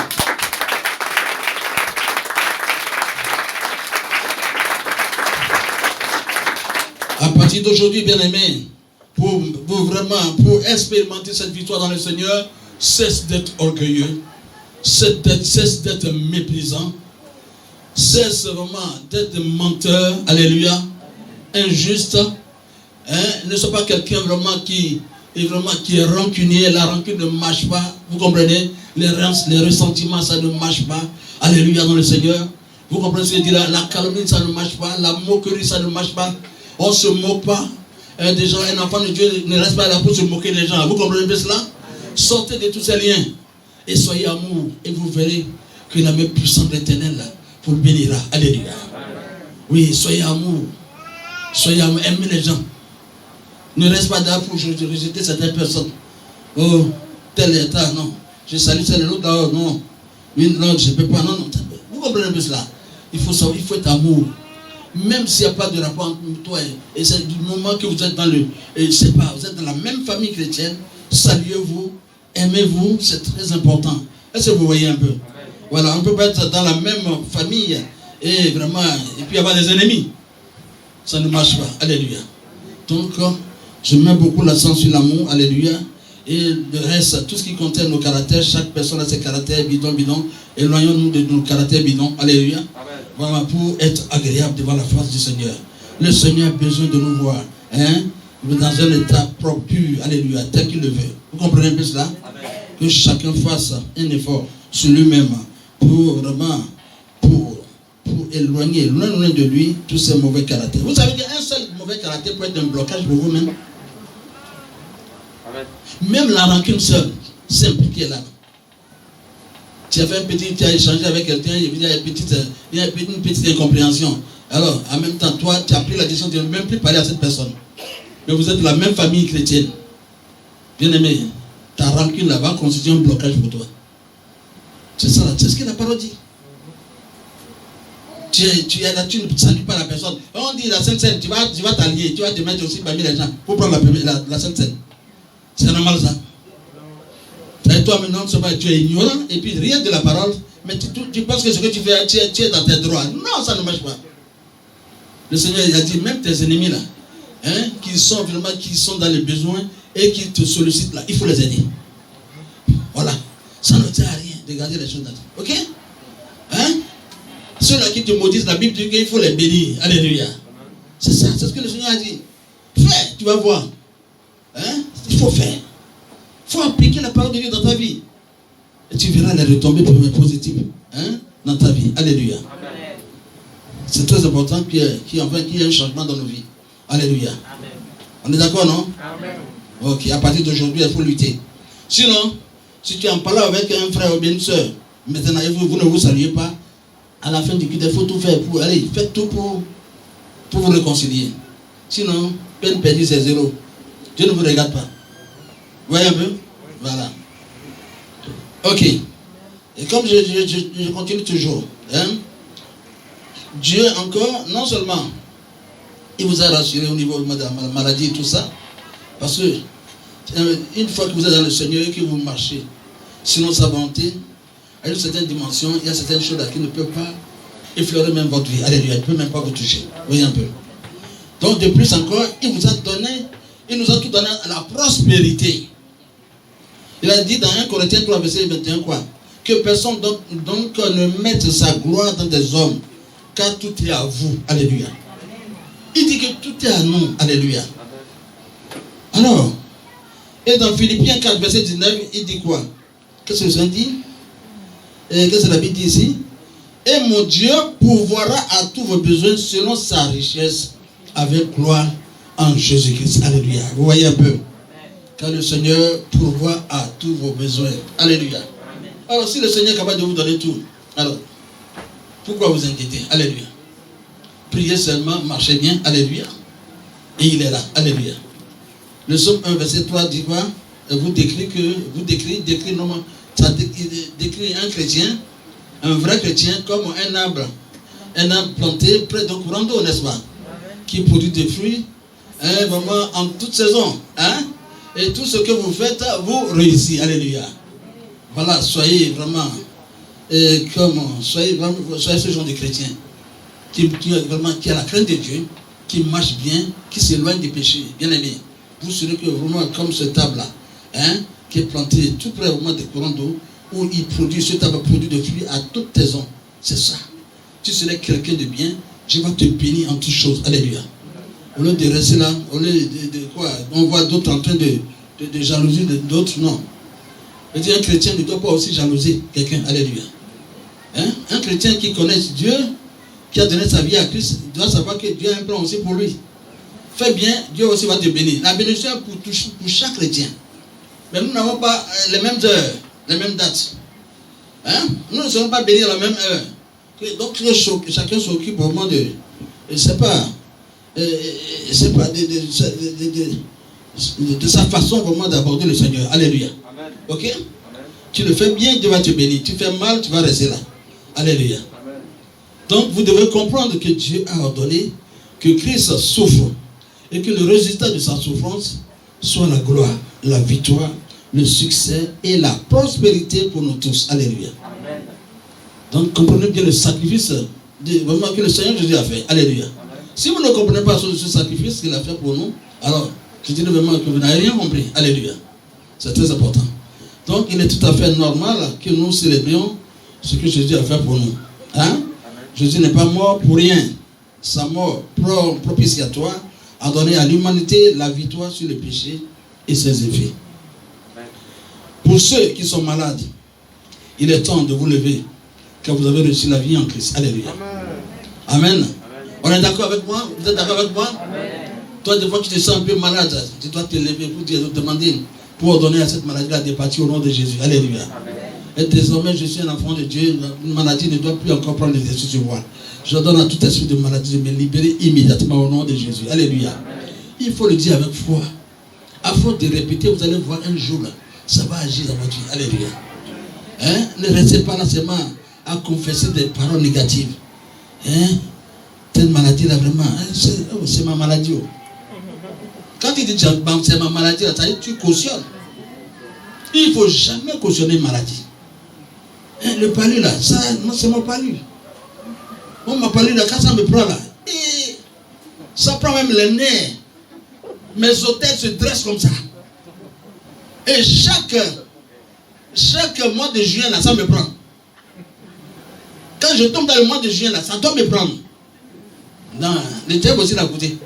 À partir d'aujourd'hui, bien-aimés, pour expérimenter cette victoire dans le Seigneur, cesse d'être orgueilleux, cesse d'être méprisant, cesse vraiment d'être menteur, alléluia, injuste, ne sois pas quelqu'un vraiment qui est rancunier. La rancune ne marche pas, vous comprenez? Les ressentiments, ça ne marche pas, alléluia, dans le Seigneur. Vous comprenez ce que je dis là? La calomnie, ça ne marche pas, la moquerie, ça ne marche pas. On ne se moque pas des gens. Un enfant de Dieu ne reste pas là pour se moquer des gens. Vous comprenez bien cela? Sortez de tous ces liens et soyez amour. Et vous verrez que la main puissante de l'Éternel vous bénira. Alléluia. Oui, soyez amour. Soyez amour. Aimez les gens. Ne reste pas là pour rejeter certaines personnes. Oh, tel état, non. Je salue celle de l'autre dehors, non. Oui, non, je ne peux pas. Non, non. Vous comprenez bien cela? Il faut être amour. Même s'il n'y a pas de rapport entre toi et c'est du moment que vous êtes dans vous êtes dans la même famille chrétienne, saluez-vous, aimez-vous, c'est très important. Est-ce que vous voyez un peu? Amen. Voilà, on ne peut pas être dans la même famille et puis avoir des ennemis. Ça ne marche pas. Alléluia. Donc, je mets beaucoup l'accent sur l'amour. Alléluia. Et le reste, tout ce qui contient nos caractères, chaque personne a ses caractères bidons. Éloignons-nous de nos caractères bidons. Alléluia. Amen. Voilà, pour être agréable devant la face du Seigneur. Le Seigneur a besoin de nous voir, dans un état propre, pur, alléluia, tel qu'il le veut. Vous comprenez un peu cela? Amen. Que chacun fasse un effort sur lui-même pour éloigner loin de lui tous ces mauvais caractères. Vous savez qu'un seul mauvais caractère peut être un blocage pour vous-même. Amen. Même la rancune seule, simple qui est là. Tu as échangé avec quelqu'un, il y a une petite incompréhension. Alors, en même temps, toi, tu as pris la décision de ne même plus parler à cette personne. Mais vous êtes de la même famille chrétienne. Bien-aimé, ta rancune là-bas constitue un blocage pour toi. C'est ça, c'est ce que la parole dit. Tu es là, tu ne salues pas la personne. On dit la Sainte Seine, tu vas t'allier, tu vas te mettre aussi parmi les gens pour prendre la Sainte Seine. C'est normal ça. Et toi maintenant, tu es ignorant et puis rien de la parole, mais tu penses que ce que tu fais, tu es dans tes droits. Non, ça ne marche pas. Le Seigneur il a dit, même tes ennemis là, qui sont dans les besoins et qui te sollicitent là, il faut les aider. Voilà. Ça ne sert à rien de garder les choses là. Ok? Ceux-là qui te maudissent, la Bible dit qu'il faut les bénir. Alléluia. C'est ça, c'est ce que le Seigneur a dit. Fais, tu vas voir. Il faut faire. Il faut appliquer la parole de Dieu dans ta vie. Et tu verras les retombées positives dans ta vie. Alléluia. Amen. C'est très important qu'il y ait un changement dans nos vies. Alléluia. Amen. On est d'accord, non? Amen. Ok, à partir d'aujourd'hui, il faut lutter. Sinon, si tu en parles avec un frère ou bien une soeur, maintenant vous ne vous saluez pas, à la fin du culte, il faut tout faire pour. Allez, faites tout pour vous réconcilier. Sinon, peine perdue, c'est zéro. Dieu ne vous regarde pas. Vous voyez un peu? Voilà. Ok. Et comme je continue toujours, Dieu encore, non seulement il vous a rassuré au niveau de la maladie et tout ça, parce que une fois que vous êtes dans le Seigneur et que vous marchez, sinon sa volonté, à une certaine dimension, il y a certaines choses qui ne peuvent pas effleurer même votre vie. Alléluia, il ne peut même pas vous toucher. Vous voyez un peu. Donc de plus encore, il nous a tout donné à la prospérité. Il a dit dans 1 Corinthiens 3, verset 21 quoi? Que personne donc ne mette sa gloire dans des hommes, car tout est à vous. Alléluia. Il dit que tout est à nous. Alléluia. Alors, et dans Philippiens 4, verset 19, il dit quoi? Qu'est-ce que le Seigneur dit? Qu'est-ce que la Bible dit ici? Et mon Dieu pourvoira à tous vos besoins selon sa richesse avec gloire en Jésus-Christ. Alléluia. Vous voyez un peu? Car le Seigneur pourvoit à tous vos besoins. Alléluia. Alors si le Seigneur est capable de vous donner tout, Alors, pourquoi vous inquiétez? Alléluia. Priez seulement, marchez bien, alléluia. Et il est là, alléluia. Le psaume 1, verset 3 dit quoi? Vous décrit normalement, ça décrit un chrétien, un vrai chrétien, comme un arbre planté près d'un courant d'eau, n'est-ce pas? Qui produit des fruits, vraiment en toute saison. Hein? Et tout ce que vous faites, vous réussissez, alléluia. Voilà, soyez vraiment, soyez ce genre de chrétien qui a la crainte de Dieu, qui marche bien, qui s'éloigne des péchés. Bien aimé, vous serez que vraiment comme ce table-là, hein, qui est planté tout près vraiment des courants d'eau, où ce table produit des fruits à toute saison. C'est ça. Tu serais quelqu'un de bien, je vais te bénir en toutes choses. Alléluia. Au lieu de rester là, au lieu de quoi, on voit d'autres en train de jalouser d'autres, non. Je dis, un chrétien ne doit pas aussi jalouser quelqu'un. Alléluia. Hein? Un chrétien qui connaît Dieu, qui a donné sa vie à Christ, doit savoir que Dieu a un plan aussi pour lui. Fais bien, Dieu aussi va te bénir. La bénédiction est pour chaque chrétien. Mais nous n'avons pas les mêmes heures, les mêmes dates. Hein? Nous ne serons pas bénis à la même heure. Donc chacun s'occupe vraiment de sa façon vraiment d'aborder le Seigneur. Alléluia. Amen. Ok? Amen. Tu le fais bien, Dieu va te bénir. Tu fais mal, tu vas rester là. Alléluia. Amen. Donc vous devez comprendre que Dieu a ordonné que Christ souffre et que le résultat de sa souffrance soit la gloire, la victoire, le succès et la prospérité pour nous tous. Alléluia. Amen. Donc comprenez bien le sacrifice vraiment que le Seigneur Jésus a fait. Alléluia. Amen. Si vous ne comprenez pas ce sacrifice qu'il a fait pour nous, alors je dis vraiment que vous n'avez rien compris. Alléluia. C'est très important. Donc il est tout à fait normal que nous célébrions ce que Jésus a fait pour nous. Hein? Jésus n'est pas mort pour rien. Sa mort propitiatoire a donné à l'humanité la victoire sur le péché et ses effets. Pour ceux qui sont malades, il est temps de vous lever car vous avez reçu la vie en Christ. Alléluia. Amen. Amen. On est d'accord avec moi? Vous êtes d'accord avec moi? Amen. Toi, des fois, tu te sens un peu malade. Tu dois te lever pour demander, pour ordonner à cette maladie-là de partir au nom de Jésus. Alléluia. Amen. Et désormais, je suis un enfant de Dieu. Une maladie ne doit plus encore prendre les esprits sur moi. Je donne à tout esprit de maladie de me libérer immédiatement au nom de Jésus. Alléluia. Amen. Il faut le dire avec foi. À force de répéter, vous allez voir un jour, là, ça va agir dans votre vie. Alléluia. Hein? Ne restez pas là seulement à confesser des paroles négatives. Hein? Telle maladie là vraiment, hein? C'est ma maladie. Oh. Quand il dit c'est ma maladie, là, ça dit tu cautionnes. Il ne faut jamais cautionner une maladie. Hein? Le palu là, ça, non, c'est mon palu. Bon, ma palu là, quand ça me prend là, et ça prend même les nerfs. Mes orteils se dressent comme ça. Et chaque mois de juin là, ça me prend. Quand je tombe dans le mois de juin là, ça doit me prendre. Non, le diable aussi l'a goûté.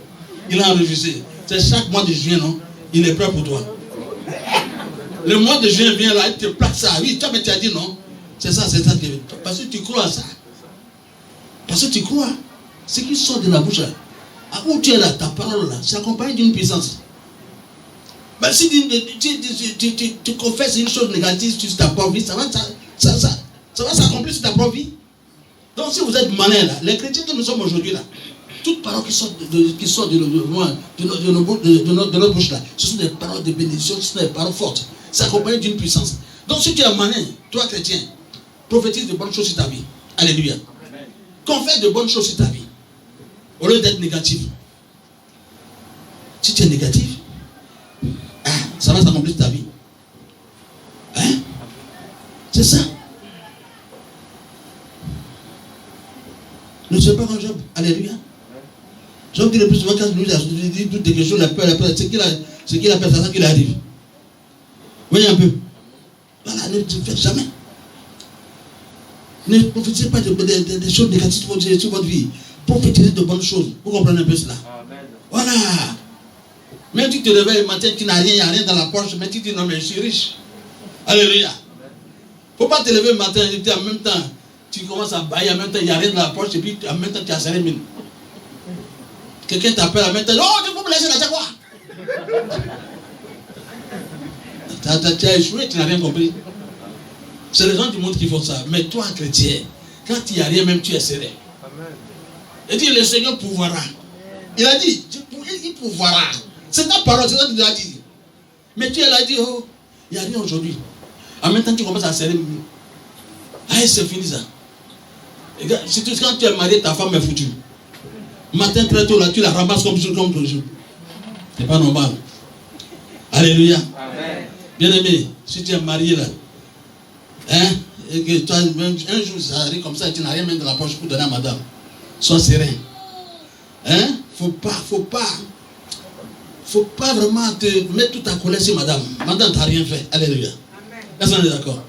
Il a enregistré. C'est chaque mois de juin, non? Il est prêt pour toi. Le mois de juin vient là, il te place ça. Oui, toi, mais tu as dit non. C'est ça. Parce que tu crois à ça. Parce que tu crois. Ce qui sort de la bouche là. À où tu es là, ta parole là, c'est accompagné d'une puissance. Mais si tu confesses une chose négative sur ta propre vie, ça va s'accomplir sur ta propre vie. Donc si vous êtes malin là, les chrétiens que nous sommes aujourd'hui là, toutes paroles qui sortent de notre bouche là, ce sont des paroles de bénédiction, ce sont des paroles fortes. C'est accompagné d'une puissance. Donc si tu es malin, toi chrétien, prophétise de bonnes choses sur ta vie. Alléluia. Confesse de bonnes choses sur ta vie. Au lieu d'être négatif. Si tu es négatif, ça va s'accomplir sur ta vie. Hein? C'est ça. Ne sois pas comme Job. Alléluia. Job dit le plus souvent quand il dit toutes les questions, la peur, c'est qu'il appelle ça qu'il arrive. Voyez un peu. Voilà, ne faites jamais. Ne prophétisez pas des choses négatives sur votre vie. Prophétisez de bonnes choses. Vous comprenez un peu cela? Amen. Voilà. Même si tu te réveilles le matin, tu n'as rien, il n'y a rien dans la poche, mais tu dis non, mais je suis riche. Alléluia. Il ne faut pas te lever le matin et en même temps, tu commences à bailler, en même temps, il n'y a rien dans la poche, et puis en même temps, tu as serré mine. Quelqu'un t'appelle en même temps, oh, tu peux me laisser la jaguar. Tu as échoué, tu n'as rien compris. C'est les gens du monde qui font ça. Mais toi, chrétien, Quand il n'y a rien, même tu es serein. Il dit, le Seigneur pourvoira. Il a dit, il pourvoira. C'est ta parole, c'est ça que tu as dit. Mais tu as dit, oh, il n'y a rien aujourd'hui. En même temps, tu commences à serrer. Ah, c'est fini ça. Surtout quand tu es marié, ta femme est foutue. Matin très tôt, là, tu la ramasses comme toujours. C'est pas normal. Alléluia. Amen. Bien aimé, si tu es marié là, hein, et que toi, un jour ça arrive comme ça et tu n'as rien même dans la poche pour donner à madame, sois serein. Hein? Faut pas vraiment te mettre toute ta colère sur madame. Madame t'as rien fait. Alléluia. Est-ce qu'on est d'accord?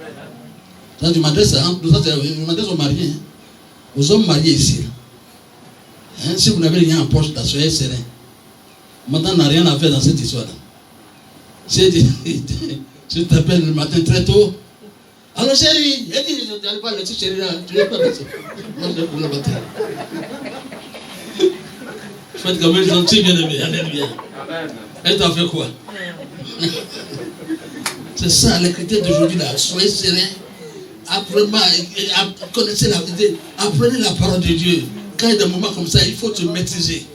Ça, je m'adresse aux mariés, hein, aux hommes mariés ici. Hein, si vous n'avez rien en poche, soyez serein. Madame n'a rien à faire dans cette histoire-là. Je t'appelle le matin très tôt. Alors chérie, elle dit, je n'allais pas laisser chérie là. Tu n'es pas laissé. Moi je vais pour le matin. Faites comme elle gentil, bien aimé. Alléluia. Elle t'a fait quoi? C'est ça, les chrétiens d'aujourd'hui là. Soyez sereins. Apprenez la parole de Dieu. Quand il y a des moments comme ça, il faut te maîtriser.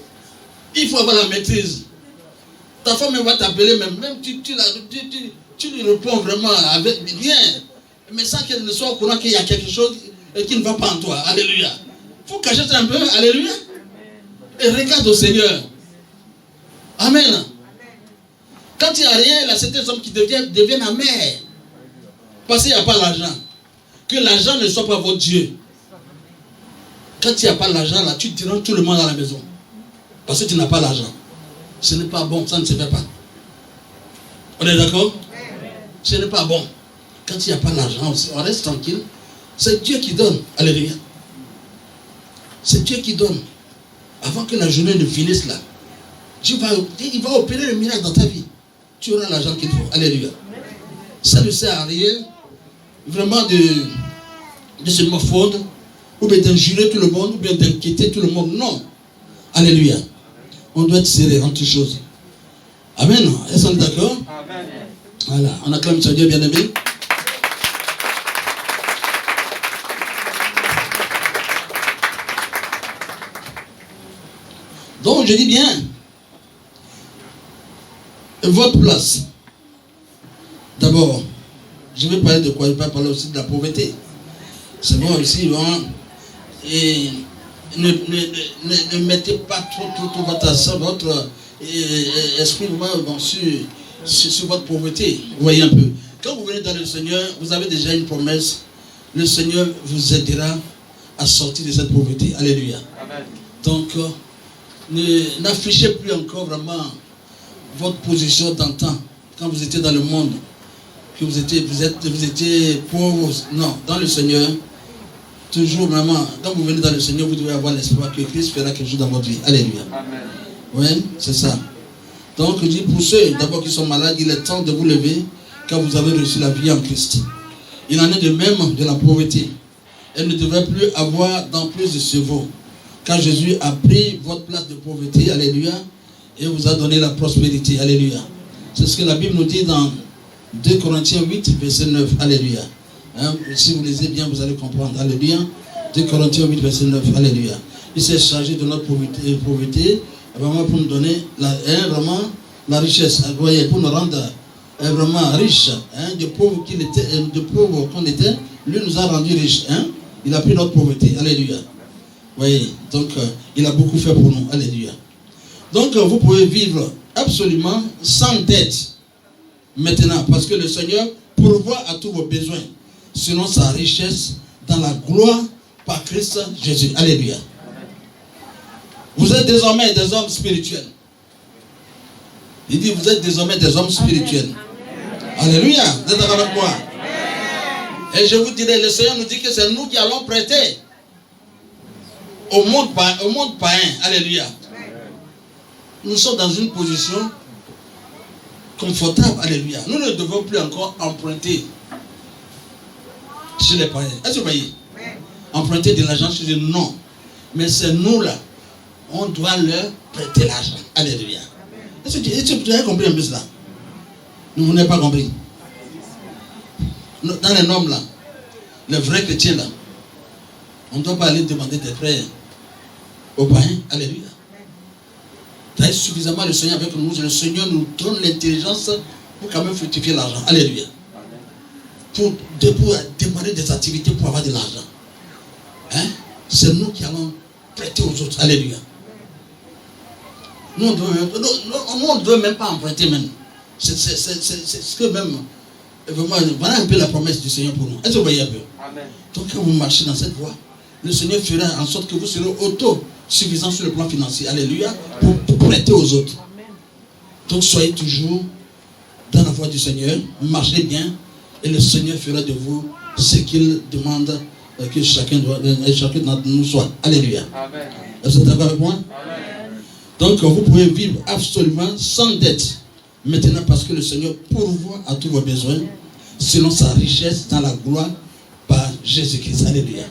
Il faut avoir la maîtrise. Ta femme va t'appeler, même tu lui réponds vraiment avec rien. Mais sans qu'elle ne soit au courant qu'il y a quelque chose qui ne va pas en toi. Alléluia. Il faut cacher ça un peu. Alléluia. Et regarde au Seigneur. Amen. Quand il n'y a rien, là, c'est des hommes qui deviennent amers. Parce qu'il n'y a pas l'argent. Que l'argent ne soit pas votre Dieu. Quand il n'y a pas l'argent, là, tu déranges tout le monde à la maison. Parce que tu n'as pas l'argent. Ce n'est pas bon, ça ne se fait pas. On est d'accord? Ce n'est pas bon. Quand il n'y a pas l'argent, on reste tranquille. C'est Dieu qui donne. Alléluia. C'est Dieu qui donne. Avant que la journée ne finisse là, il va opérer le miracle dans ta vie. Tu auras l'argent qu'il faut. Alléluia. Ça ne sert à rien vraiment de se morfondre, ou bien d'injurer tout le monde, ou bien d'inquiéter tout le monde. Non. Alléluia. On doit être serré en toutes choses. Amen. Est-ce qu'on est d'accord? Amen. Voilà. On acclame sur Dieu, bien-aimé. Donc, je dis bien, votre place. D'abord, je vais parler de quoi? Je vais parler aussi de la pauvreté. C'est bon aussi, hein? Et ne mettez pas trop votre esprit sur votre pauvreté. Vous voyez un peu. Quand vous venez dans le Seigneur, vous avez déjà une promesse. Le Seigneur vous aidera à sortir de cette pauvreté. Alléluia. Amen. Donc, n'affichez plus encore vraiment votre position d'antan. Quand vous étiez dans le monde, que vous étiez pauvre. Non, dans le Seigneur. Toujours, maman, quand vous venez dans le Seigneur, vous devez avoir l'espoir que Christ fera quelque chose dans votre vie. Alléluia. Amen. Oui, c'est ça. Donc, je dis pour ceux d'abord qui sont malades, il est temps de vous lever quand vous avez reçu la vie en Christ. Il en est de même de la pauvreté. Elle ne devrait plus avoir d'emprise de cerveau. Car Jésus a pris votre place de pauvreté, alléluia, et vous a donné la prospérité, alléluia. C'est ce que la Bible nous dit dans 2 Corinthiens 8, verset 9, alléluia. Hein, si vous lisez bien, vous allez comprendre. Alléluia. 2 Corinthiens 8, verset 9. Alléluia. Il s'est chargé de notre pauvreté vraiment pour nous donner vraiment la richesse. Vous voyez, pour nous rendre vraiment riches. Hein, de pauvres qu'on était, lui nous a rendus riches. Hein. Il a pris notre pauvreté. Alléluia. Vous voyez, donc il a beaucoup fait pour nous. Alléluia. Donc vous pouvez vivre absolument sans dette maintenant, parce que le Seigneur pourvoit à tous vos besoins selon sa richesse dans la gloire par Christ Jésus. Alléluia. Vous êtes désormais des hommes spirituels. Il dit, vous êtes désormais des hommes spirituels. Alléluia. Vous êtes d'accord avec moi? Et je vous dirai, le Seigneur nous dit que c'est nous qui allons prêter au monde païen. Alléluia. Nous sommes dans une position confortable. Alléluia. Nous ne devons plus encore emprunter chez les païens. Est-ce que vous voyez? Emprunter de l'argent chez eux, non. Mais c'est nous là. On doit leur prêter l'argent. Alléluia. Est-ce que tu as compris un peu cela? Vous n'avez pas compris. Dans les normes là, les vrais chrétiens là, On ne doit pas aller demander des frères aux païens. Alléluia. Tu as suffisamment le Seigneur avec nous. Le Seigneur nous donne l'intelligence pour quand même fructifier l'argent. Alléluia. Pour démarrer des activités pour avoir de l'argent. Hein? C'est nous qui allons prêter aux autres. Alléluia. Nous, on ne veut même pas emprunter même. C'est ce que même... Voilà un peu la promesse du Seigneur pour nous. Est-ce que vous voyez un peu? Amen. Donc quand vous marchez dans cette voie, le Seigneur fera en sorte que vous serez autosuffisant sur le plan financier. Alléluia. Pour prêter aux autres. Amen. Donc soyez toujours dans la voie du Seigneur. Marchez bien. Et le Seigneur fera de vous ce qu'il demande que chacun d'entre nous soit. Alléluia. Amen. Est-ce que vous êtes d'accord avec moi? Amen. Donc vous pouvez vivre absolument sans dette. Maintenant, parce que le Seigneur pourvoit à tous vos besoins, selon sa richesse dans la gloire, par Jésus-Christ. Alléluia.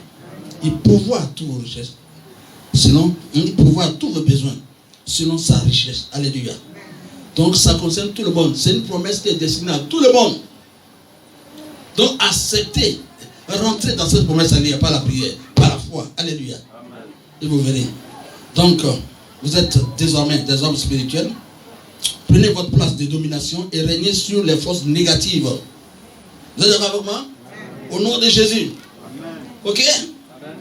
Il pourvoit à tous vos richesses. Il pourvoit à tous vos besoins, selon sa richesse. Alléluia. Donc, ça concerne tout le monde. C'est une promesse qui est destinée à tout le monde. Donc, acceptez, rentrez dans cette promesse, alléluia, par la prière, par la foi. Alléluia. Amen. Et vous verrez. Donc, vous êtes désormais des hommes spirituels. Prenez votre place de domination et régnez sur les forces négatives. Vous êtes d'accord avec moi? Au nom de Jésus. Amen. Ok? Amen.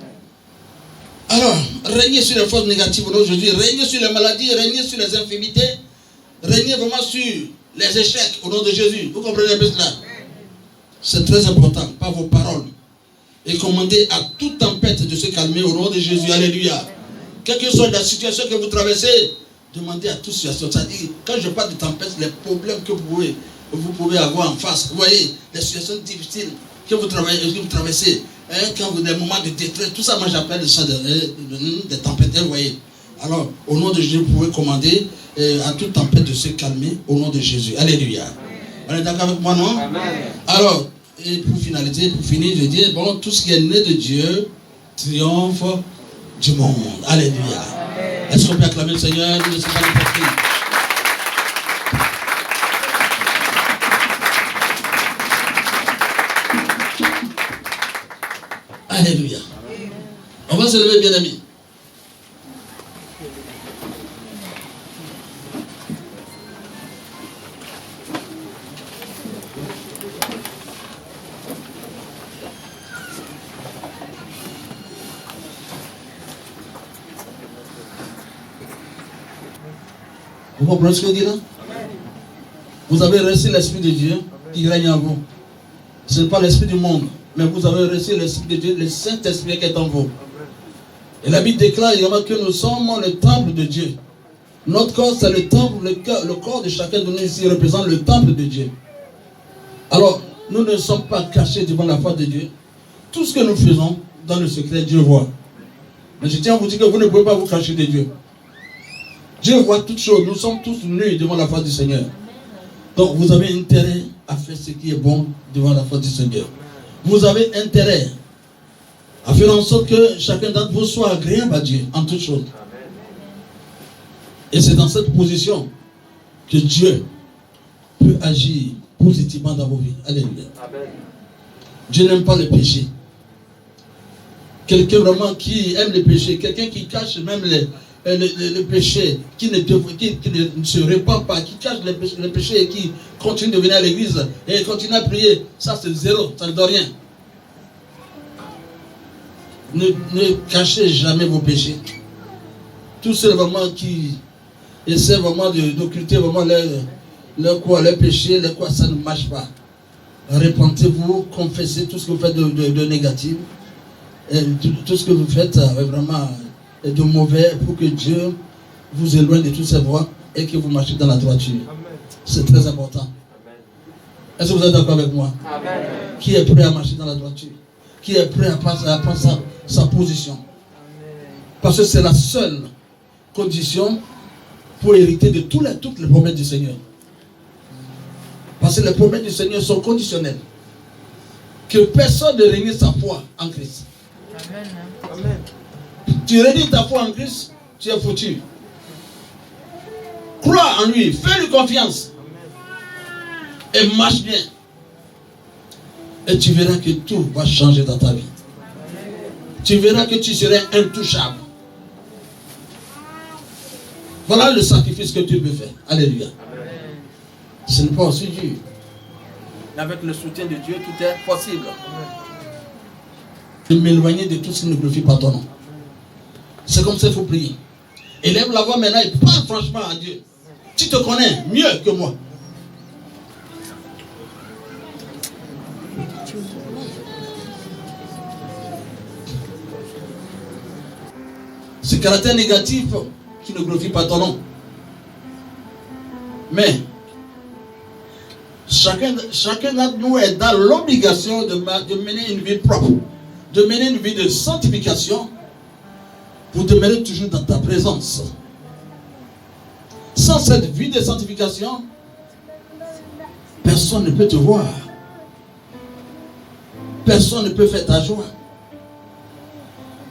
Alors, régnez sur les forces négatives au nom de Jésus. Régnez sur les maladies, régnez sur les infirmités. Régnez vraiment sur les échecs au nom de Jésus. Vous comprenez un peu cela? C'est très important, par vos paroles. Et commandez à toute tempête de se calmer au nom de Jésus. Alléluia. Quelle que soit la situation que vous traversez, demandez à toute situation. C'est-à-dire, quand je parle de tempête, les problèmes que vous pouvez avoir en face. Vous voyez, les situations difficiles que vous traversez, hein, quand vous avez des moments de détresse, tout ça, moi j'appelle ça des tempêtes. Vous voyez. Alors, au nom de Jésus, vous pouvez commander à toute tempête de se calmer au nom de Jésus. Alléluia. On est d'accord avec moi, non? Amen. Alors, et pour finaliser, pour finir, je dis, bon, tout ce qui est né de Dieu triomphe du monde. Alléluia. Est-ce qu'on peut acclamer le Seigneur? Ne laissez pas l'hypocrisie. Alléluia. On va se lever, bien amis. Vous comprenez ce que je dis là? Vous avez reçu l'Esprit de Dieu qui règne en vous. Ce n'est pas l'Esprit du monde, mais vous avez reçu l'Esprit de Dieu, le Saint-Esprit qui est en vous. Et la Bible déclare également que nous sommes le temple de Dieu. Notre corps, c'est le temple, le corps de chacun de nous ici représente le temple de Dieu. Alors, nous ne sommes pas cachés devant la face de Dieu. Tout ce que nous faisons dans le secret, Dieu voit. Mais je tiens à vous dire que vous ne pouvez pas vous cacher de Dieu. Dieu voit toutes choses. Nous sommes tous nus devant la face du Seigneur. Donc vous avez intérêt à faire ce qui est bon devant la face du Seigneur. Vous avez intérêt à faire en sorte que chacun d'entre vous soit agréable à Dieu en toutes choses. Et c'est dans cette position que Dieu peut agir positivement dans vos vies. Alléluia. Dieu n'aime pas le péché. Quelqu'un vraiment qui aime le péché, quelqu'un qui cache même le péché, qui ne se répand pas, qui cache le péché et qui continue de venir à l'église et continue à prier, ça c'est zéro, ça ne donne rien. Ne cachez jamais vos péchés. Tous ceux vraiment qui essaient vraiment d'occulter vraiment leur péché, ça ne marche pas. Répentez-vous, confessez tout ce que vous faites de négatif, et tout ce que vous faites vraiment de mauvais, pour que Dieu vous éloigne de toutes ces voies et que vous marchiez dans la droiture. C'est très important. Est-ce que vous êtes d'accord avec moi? Amen. Qui est prêt à marcher dans la droiture? Qui est prêt à prendre sa position? Parce que c'est la seule condition pour hériter de toutes les promesses du Seigneur. Parce que les promesses du Seigneur sont conditionnelles. Que personne ne renie sa foi en Christ. Amen. Amen. Tu renies ta foi en Christ, tu es foutu. Crois en lui, fais-lui confiance. Et marche bien. Et tu verras que tout va changer dans ta vie. tu verras que tu serais intouchable. Voilà le sacrifice que tu peux faire. Alléluia. Ce n'est pas aussi dur. Mais avec le soutien de Dieu, tout est possible. De m'éloigner de tout ce qui ne glorifie pas ton nom. C'est comme ça qu'il faut prier. Élève la voix maintenant et parle franchement à Dieu. Tu te connais mieux que moi. Ce caractère négatif qui ne glorifie pas ton nom. Mais chacun d'entre nous est dans l'obligation de mener une vie propre, de mener une vie de sanctification pour demeurer toujours dans ta présence. Sans cette vie de sanctification, personne ne peut te voir. Personne ne peut faire ta joie.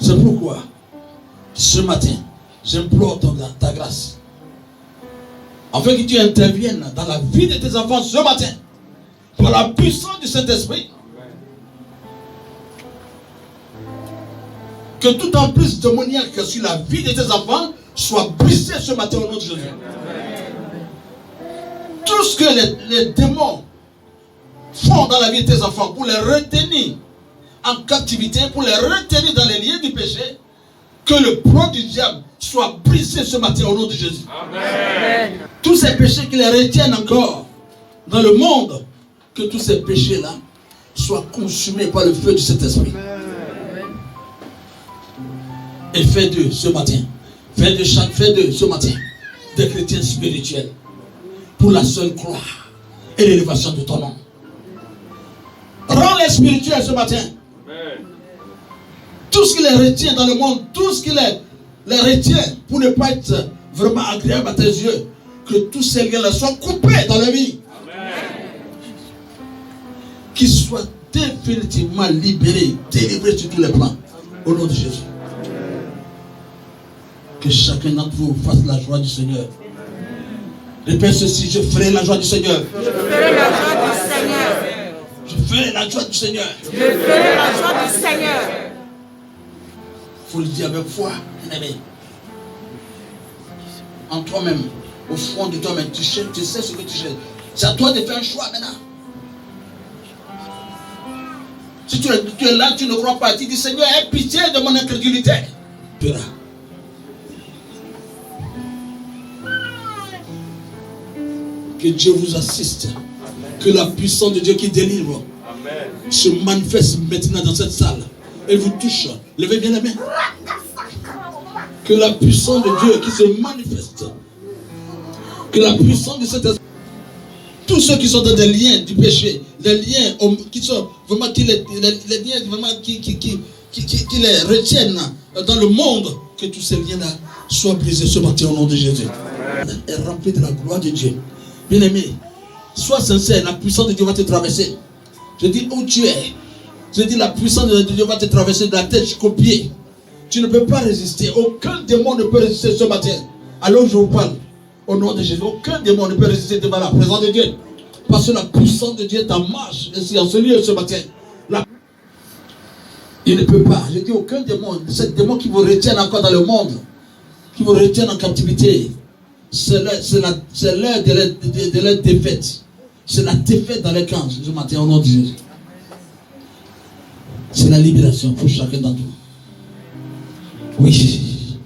C'est pourquoi, ce matin, j'implore ta grâce. Afin que tu interviennes dans la vie de tes enfants ce matin, par la puissance du Saint-Esprit. Que tout emprise démoniaque sur la vie de tes enfants soit brisé ce matin au nom de Jésus. Tout ce que les démons font dans la vie de tes enfants pour les retenir en captivité, pour les retenir dans les liens du péché, que le plan du diable soit brisé ce matin au nom de Jésus. Amen. Tous ces péchés qui les retiennent encore dans le monde, que tous ces péchés-là soient consumés par le feu du Saint-Esprit. Et fais d'eux ce matin, fais d'eux ce matin des chrétiens spirituels pour la seule gloire et l'élévation de ton nom. Rends-les spirituels ce matin. Amen. Tout ce qui les retient dans le monde, tout ce qui les retient pour ne pas être vraiment agréable à tes yeux, que tous ces liens-là soient coupés dans la vie. Qu'ils soient définitivement libérés, délivrés sur tous les plans. Au nom de Jésus. Que chacun d'entre vous fasse la joie du Seigneur. Répète ceci, je ferai la joie du Seigneur. Je ferai la joie du Seigneur. Je ferai la joie du Seigneur. Je ferai la joie du Seigneur. Il faut le dire avec foi, bien-aimé. En toi-même, au fond de toi-même, tu sais ce que tu cherches. C'est à toi de faire un choix maintenant. Si tu es là, tu ne crois pas, tu dis Seigneur, aie pitié de mon incrédulité. Tu es là. Que Dieu vous assiste. Amen. Que la puissance de Dieu qui délivre Amen. Se manifeste maintenant dans cette salle. Elle vous touche. Levez bien la main. Que la puissance de Dieu qui se manifeste. Que la puissance de cet esprit. Tous ceux qui sont dans des liens du péché, des liens qui sont vraiment les liens vraiment qui les retiennent dans le monde, que tous ces liens-là soient brisés ce matin au nom de Jésus. Et remplis de la gloire de Dieu. Bien-aimé, sois sincère, la puissance de Dieu va te traverser. Je dis où tu es. Je dis la puissance de Dieu va te traverser de la tête jusqu'aux pieds. Tu ne peux pas résister. Aucun démon ne peut résister ce matin. Alors je vous parle. Au nom de Jésus, aucun démon ne peut résister devant la présence de Dieu. Parce que la puissance de Dieu est en marche ici, en ce lieu ce matin. Il ne peut pas. Je dis aucun démon. C'est démon qui vous retient encore dans le monde. Qui vous retient en captivité. C'est l'heure de leur défaite. C'est la défaite dans les camps ce matin au nom de Jésus. C'est la libération pour chacun d'entre vous. Oui.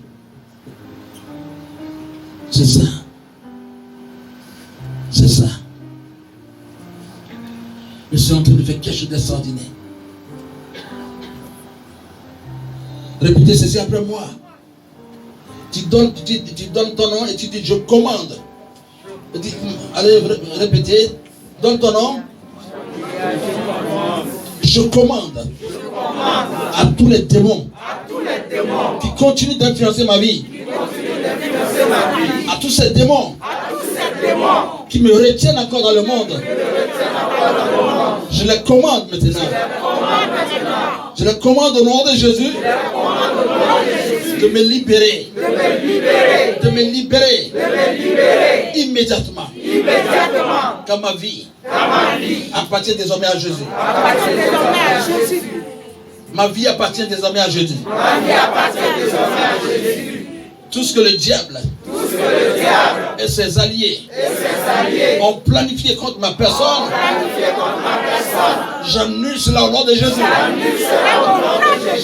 C'est ça. C'est ça. Je suis en train de faire quelque chose d'extraordinaire. Répétez ceci après moi. Tu donnes ton nom et tu dis je commande. Allez, répétez. Donne ton nom. Je commande à tous les démons qui continuent d'influencer ma vie. À tous ces démons qui me retiennent encore dans le monde. Je les commande maintenant. Je les commande au nom de Jésus de me libérer. De me libérer. Immédiatement. Car ma vie appartient désormais à Jésus. Ma vie appartient désormais à Jésus. Tout ce que le diable et ses alliés ont planifié contre ma personne, j'annule cela au nom de Jésus.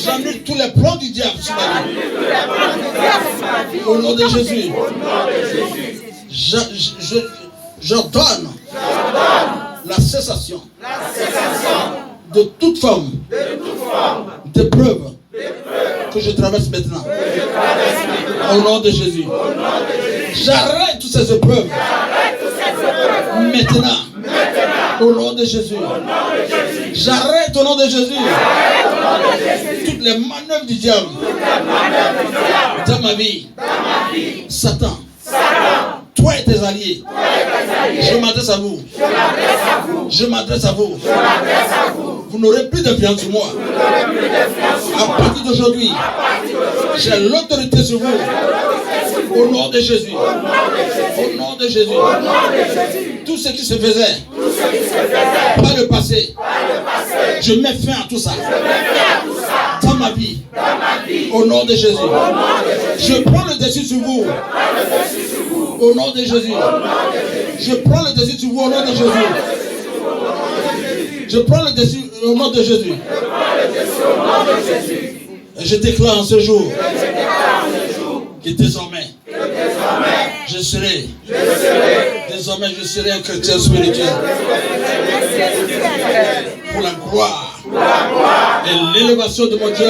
J'annule tous les plans du diable sur ma vie. Au nom de Jésus. J'ordonne la cessation de toute forme d'épreuve que je traverse maintenant. Au nom de Jésus. J'arrête toutes ces épreuves. Maintenant. Au nom de Jésus. J'arrête au nom de Jésus. Toutes les manœuvres du diable. Dans ma vie. Satan. Toi et tes alliés. Je m'adresse à vous. Je m'adresse à vous. Vous n'aurez plus d'influence sur moi. À partir d'aujourd'hui, j'ai l'autorité sur vous. Au nom de Jésus. Au nom de Jésus. Tout ce qui se faisait par le passé, je mets fin à tout ça. Dans ma vie. Au nom de Jésus. Je prends le dessus sur vous. Au nom de Jésus. Je prends le dessus sur vous au nom de Jésus. Je prends le dessus au nom de Jésus. Et je déclare en ce jour que désormais, je serai un chrétien spirituel. Pour la gloire et l'élévation de mon Dieu.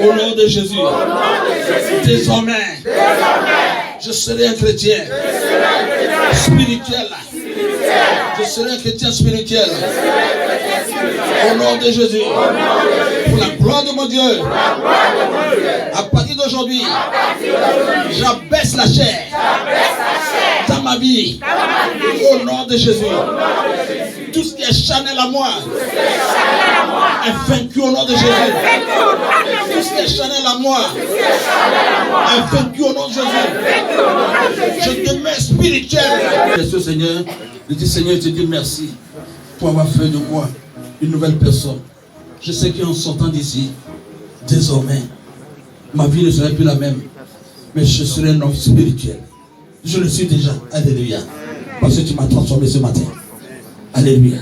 Au nom de Jésus. Désormais, je serai un chrétien spirituel. Je serai un chrétien spirituel. Au nom de Jésus. Pour la gloire de mon Dieu. À partir d'aujourd'hui, j'abaisse la chair dans ma vie. Au nom de Jésus. Tout ce qui est charnel à moi est vaincu au nom de Jésus. Tout ce qui est charnel à moi est vaincu au nom de Jésus. Je demeure spirituel. Merci Seigneur. Je dis Seigneur, je te dis merci pour avoir fait de moi une nouvelle personne. Je sais qu'en sortant d'ici, désormais, ma vie ne serait plus la même. Mais je serai un homme spirituel. Je le suis déjà. Alléluia. Parce que tu m'as transformé ce matin. Alléluia.